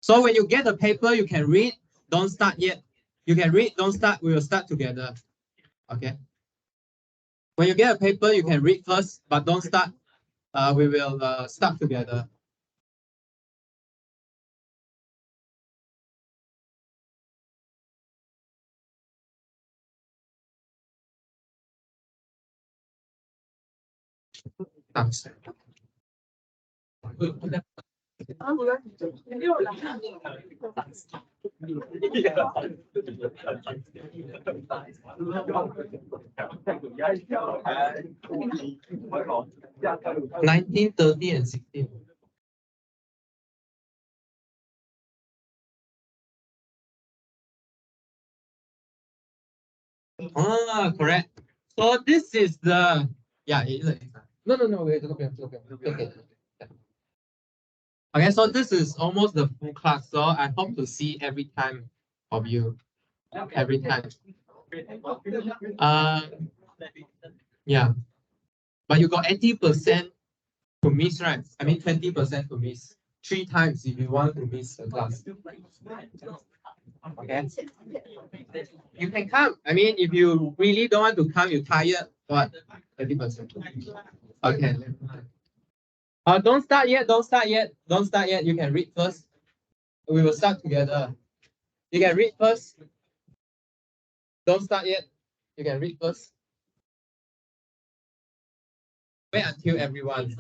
So when you get the paper, you can read. Don't start yet. You can read. Don't start. We will start together. Okay. When you get a paper, you can read first, but don't start. We will start together. Thanks. 19, 30, and 16. Ah, correct. So this is the no. Wait, okay. Okay, so this is almost the full class. So I hope to see every time of you. Every time. Yeah. But you got 80% to miss, right? I mean 20% to miss. 3 times if you want to miss the class. Okay. You can come. I mean, if you really don't want to come, you're tired, what? 30%. Okay. Don't start yet. You can read first. We will start together. You can read first. Don't start yet. You can read first. Wait until everyone.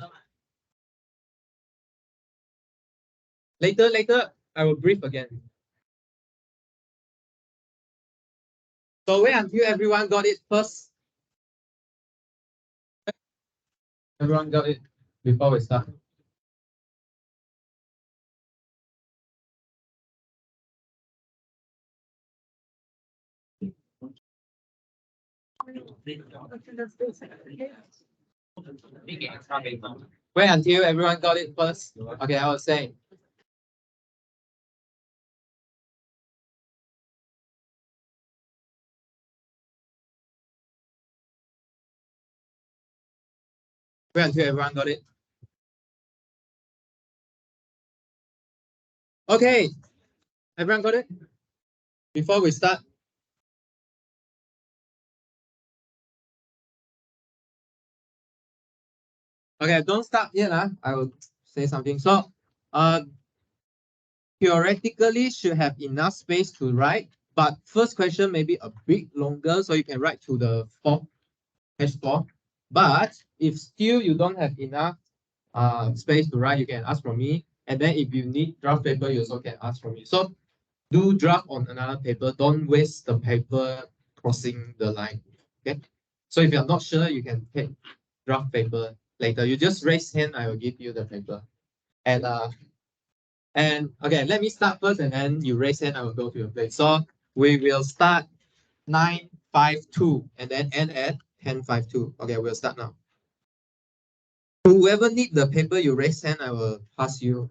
Later, I will brief again. So wait until everyone got it first. Everyone got it before we start? Wait until everyone got it first. Okay, I was saying. Wait until everyone got it. Okay, everyone got it? Before we start. Okay, don't start yet. I will say something. So, theoretically should have enough space to write, but first question may be a bit longer, so you can write to the page 4. But if still you don't have enough space to write, you can ask from me. And then if you need draft paper, you also can ask from me. So do draft on another paper. Don't waste the paper crossing the line. Okay. So if you're not sure, you can take draft paper later. You just raise hand, I will give you the paper. And okay, let me start first and then you raise hand, I will go to your place. So we will start 9:52 and then end at 10:52. Okay, we'll start now. Whoever need the paper, you raise hand, I will pass you.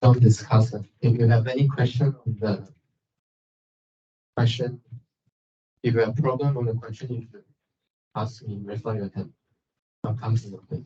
don't discuss it. If you have any question on the question, if you have problem on the question, you should ask me, raise your hand. I'll come to your place.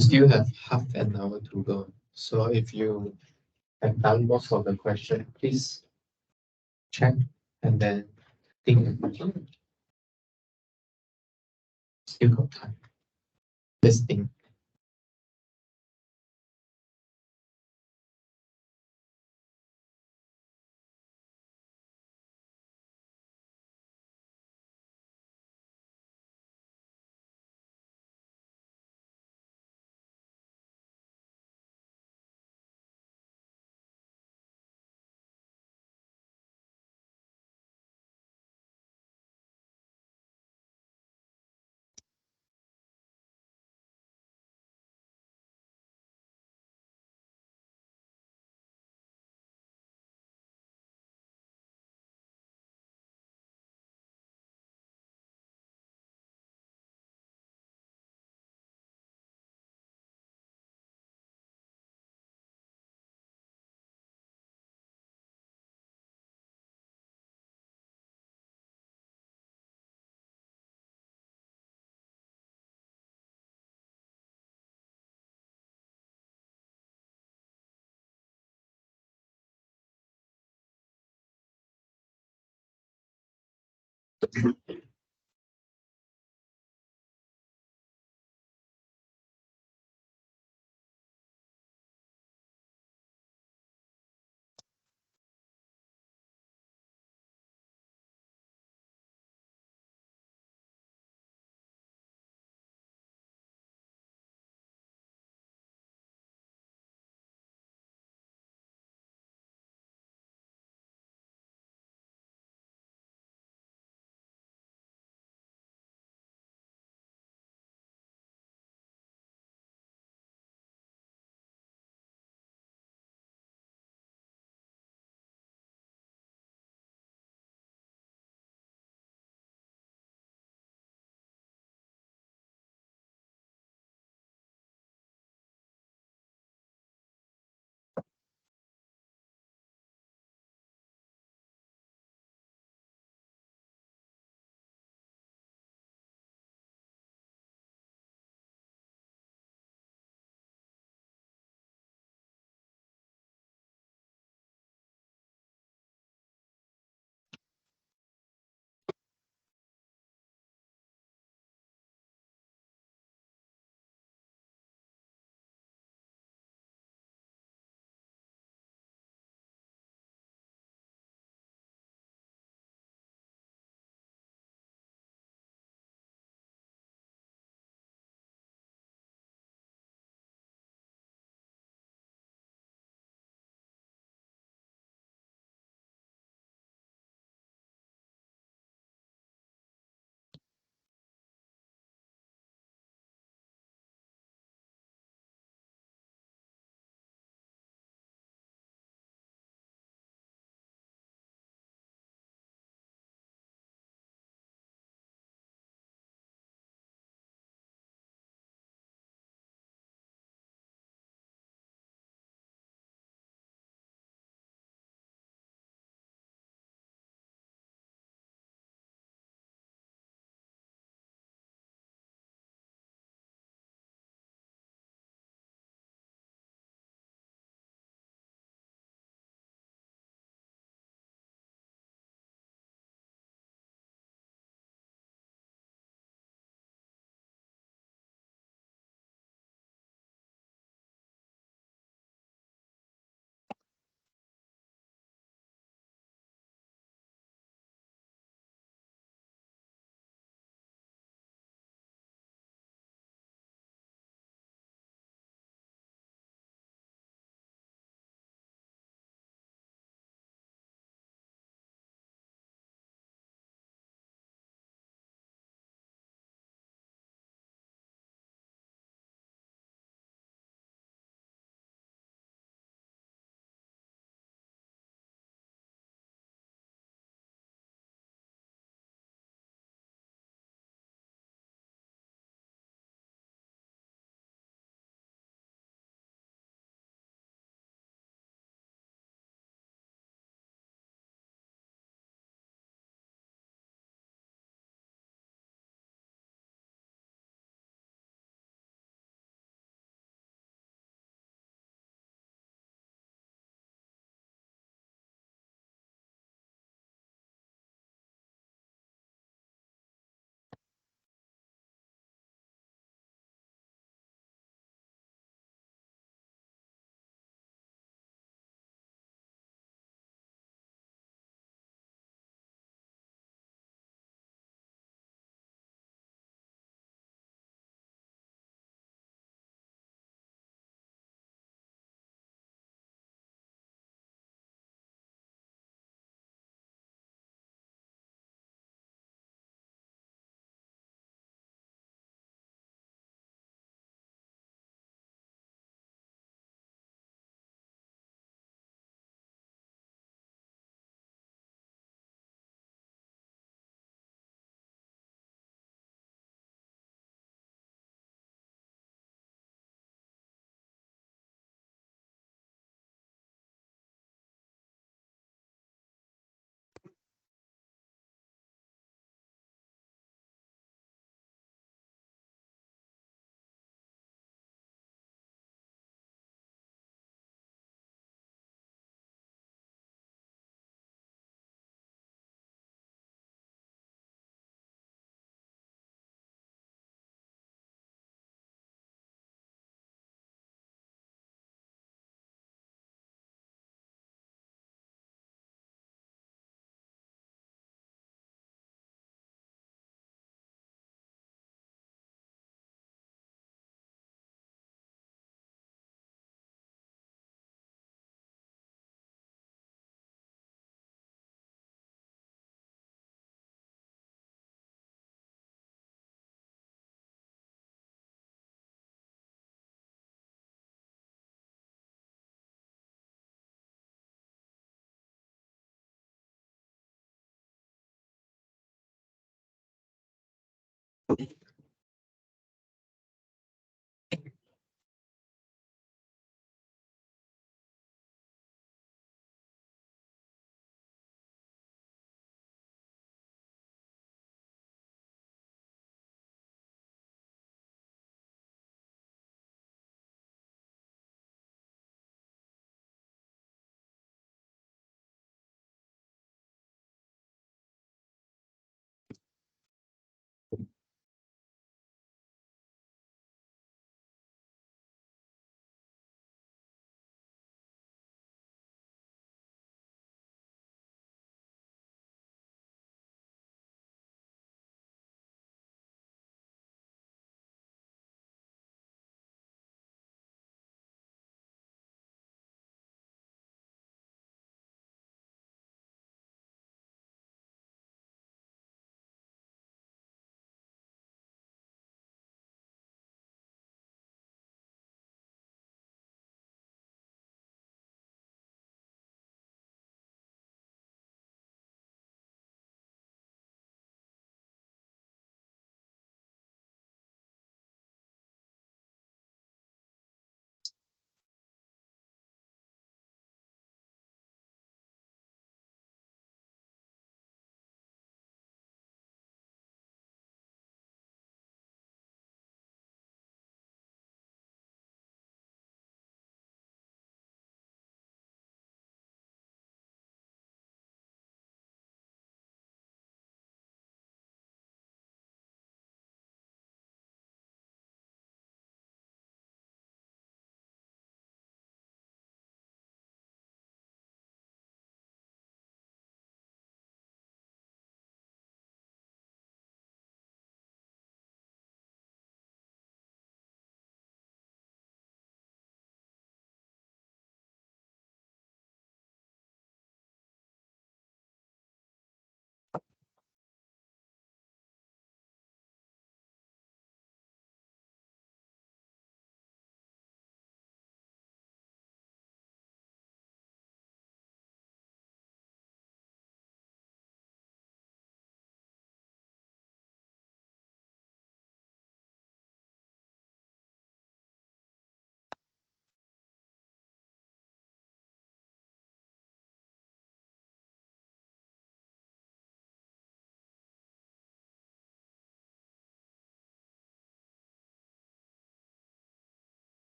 Still have half an hour to go. So if you have done most of the question, please check and then think. Still got time. Let's think.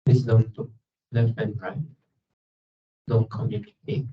Please don't look left and right. Don't communicate.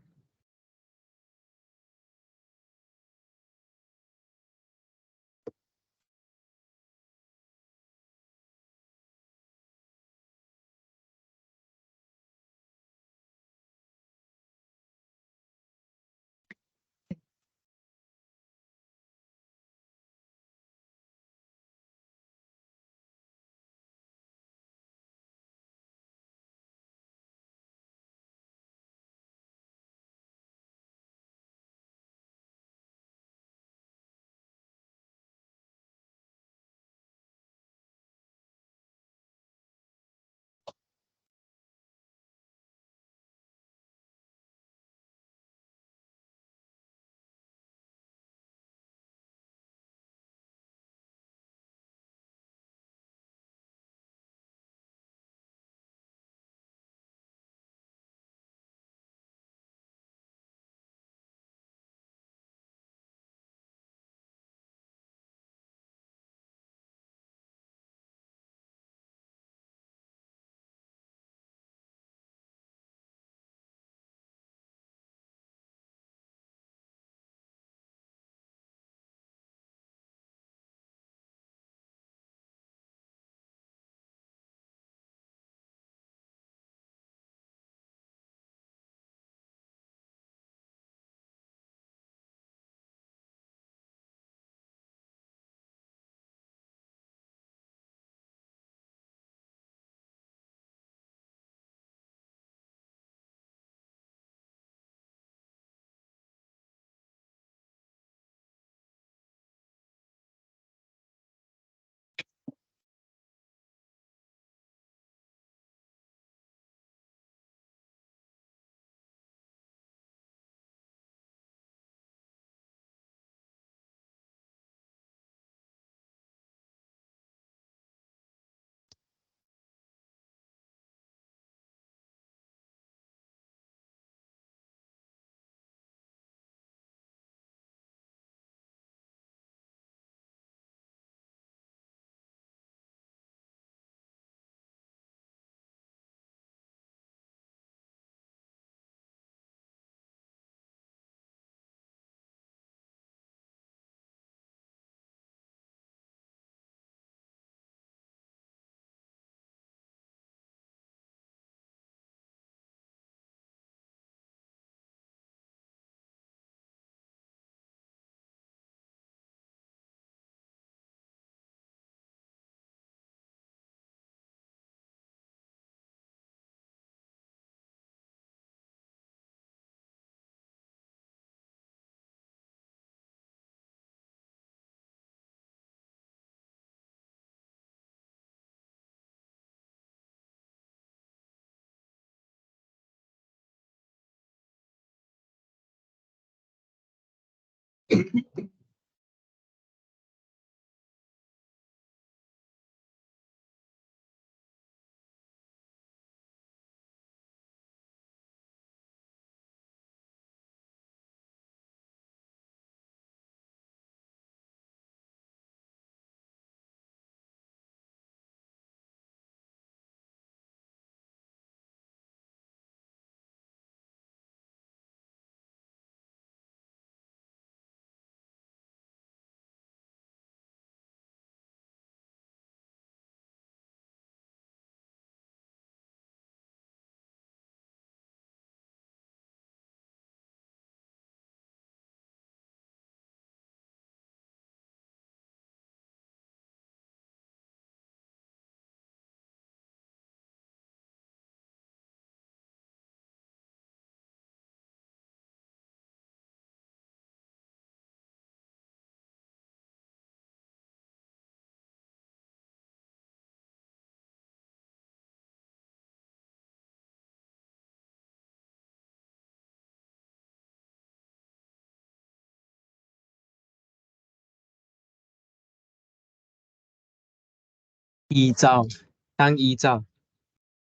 依照，当依照，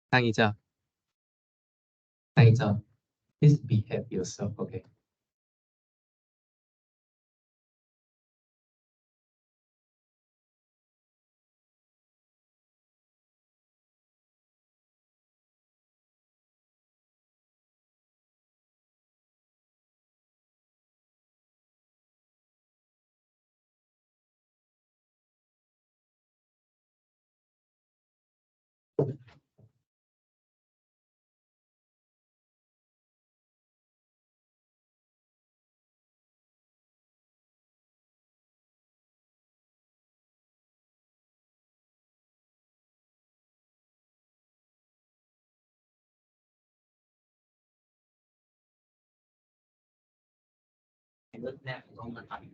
当依照。Hands up. Please behave yourself, okay? rất nè không là thành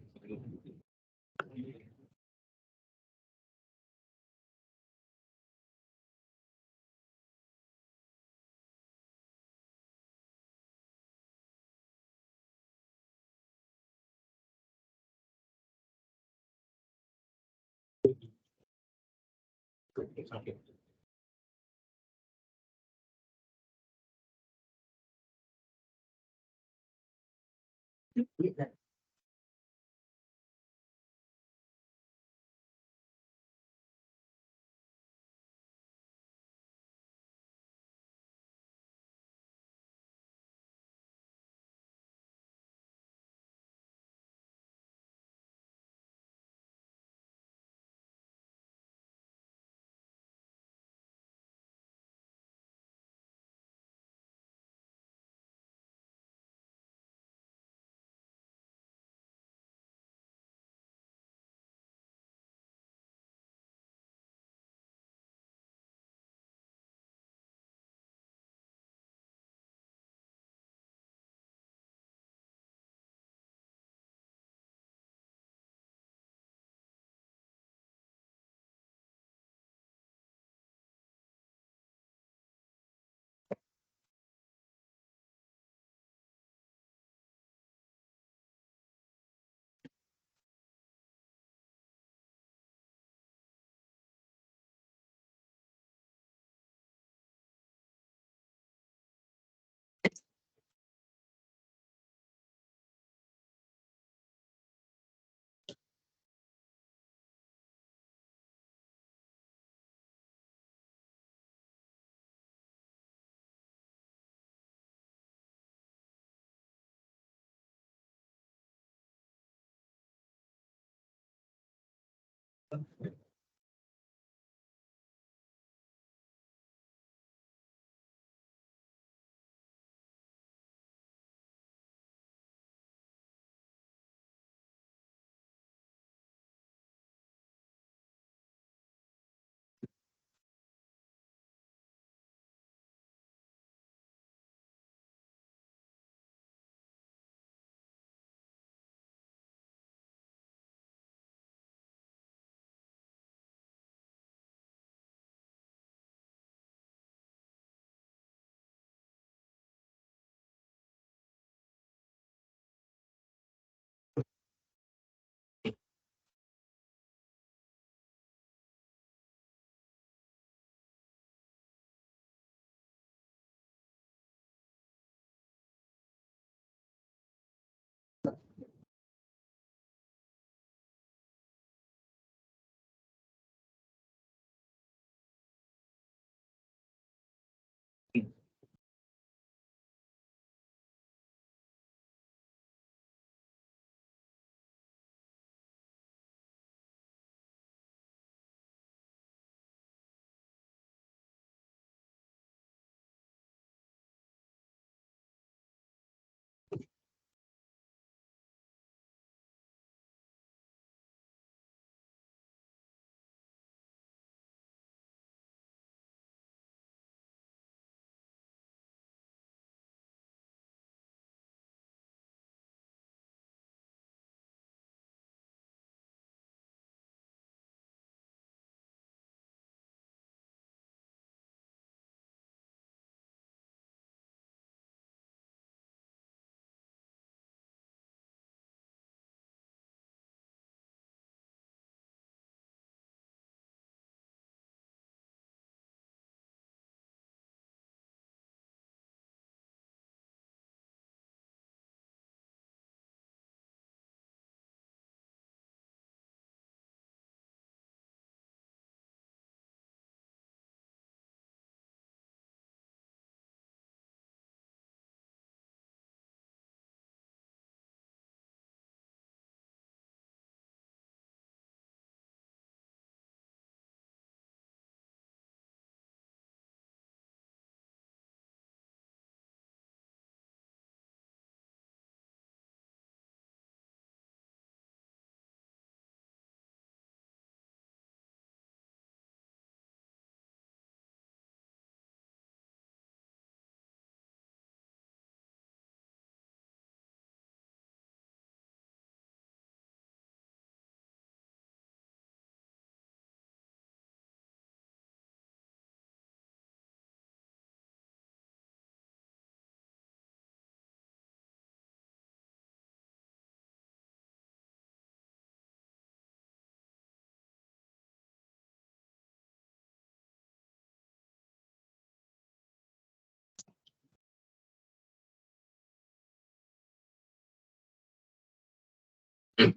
For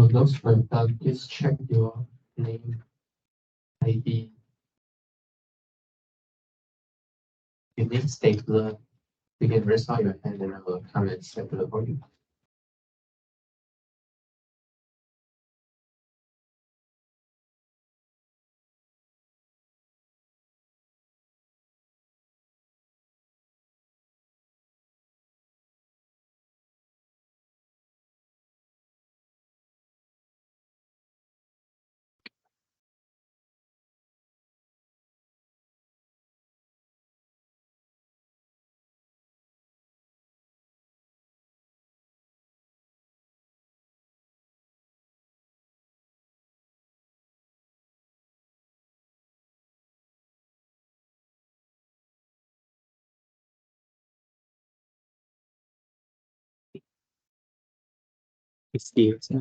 those who have done, please check your name, ID, your name stapler. You can raise out your hand and I will come and stapler for you.记一下，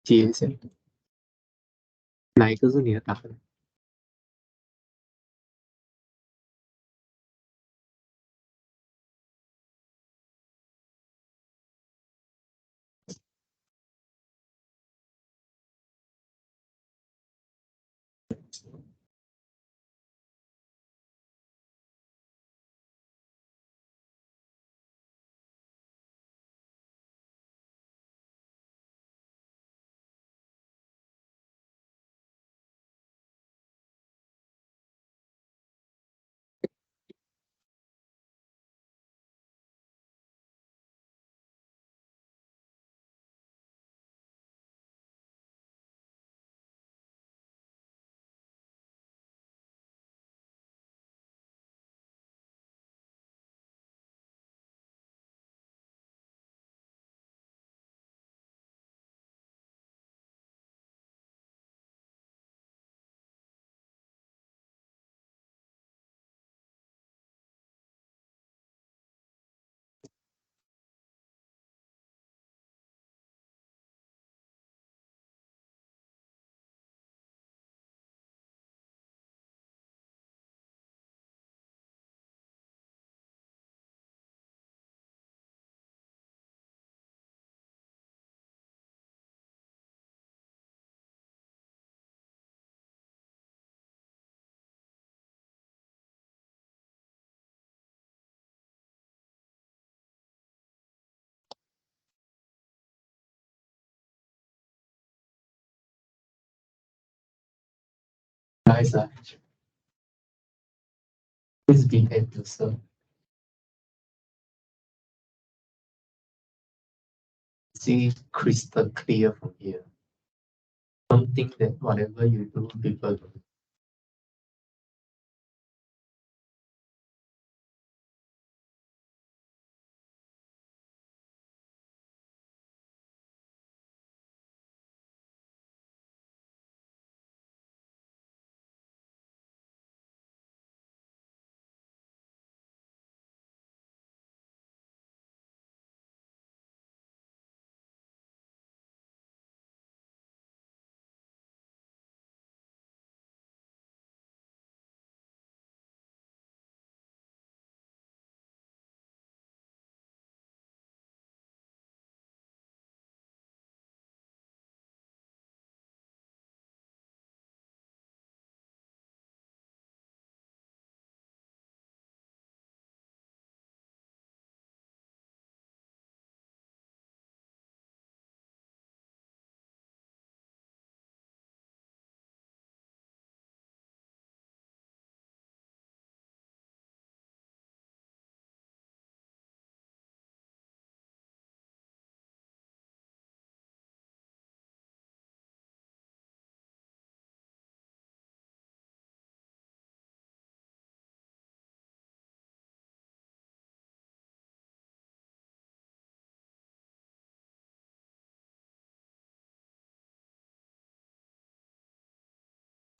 记一下，哪一个是你的答案？Guys, please behave yourself. See crystal clear from here. Don't think that whatever you do, people do.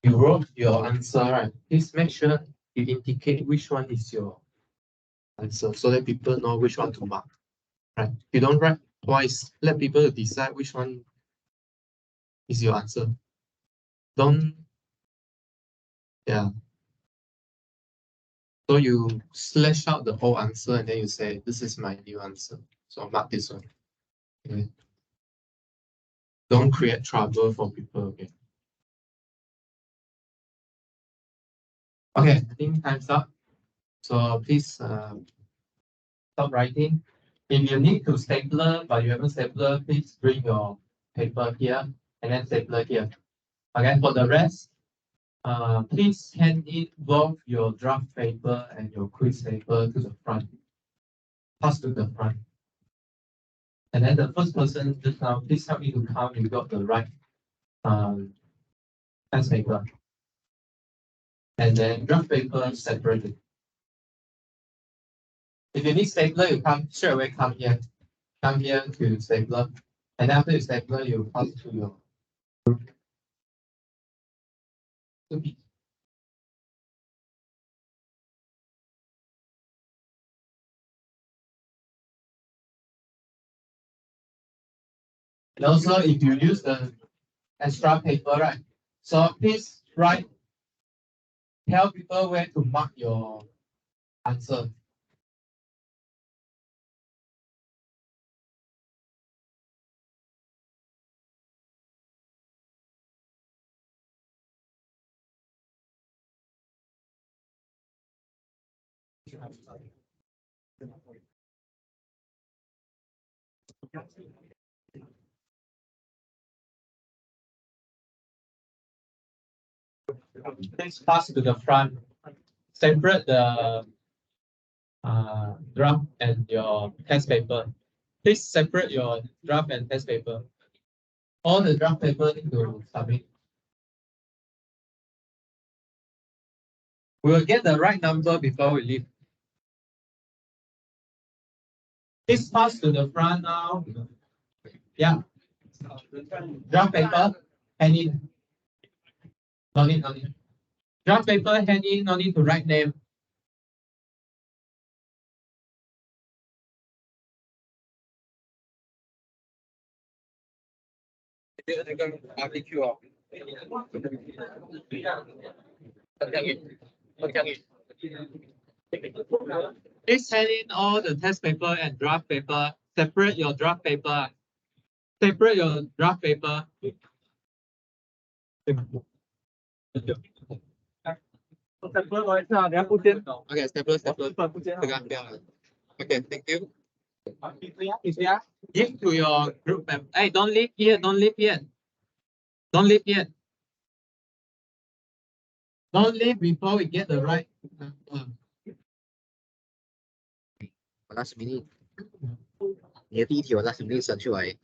you wrote your answer, right? Please make sure you indicate which one is your answer so that people know which one to mark. Right? You don't write twice. Let people decide which one is your answer. Don't, yeah. So you slash out the whole answer and then you say, this is my new answer. So mark this one. Okay. Don't create trouble for people. Okay. Okay, I think time's up. So please stop writing. If you need to stapler but you haven't stapler, please bring your paper here and then stapler here. Okay, for the rest, please hand in both your draft paper and your quiz paper to the front. Pass to the front. And then the first person just now, please help me to count you got the right test paper. And then draft paper separated. If you need stapler, you come straight away come here. Come here to stapler. And after you stapler, you pass to your group. And also, if you use the extra paper, right? So please tell people where to mark your answer. Please pass to the front. Separate the draft and your test paper. Please separate your draft and test paper. All the draft paper need to submit. We will get the right number before we leave. Please pass to the front now. Yeah. Draft paper, hand in. No need. Draft paper, hand in, no need to write name. Please hand in all the test paper and draft paper. Separate your draft paper. Separate your draft paper. Okay, stapler. Okay, thank you. Give to your group member. Hey, don't leave here. Don't leave before we get the right number. last minute，你的第一题我 last minute 选出来。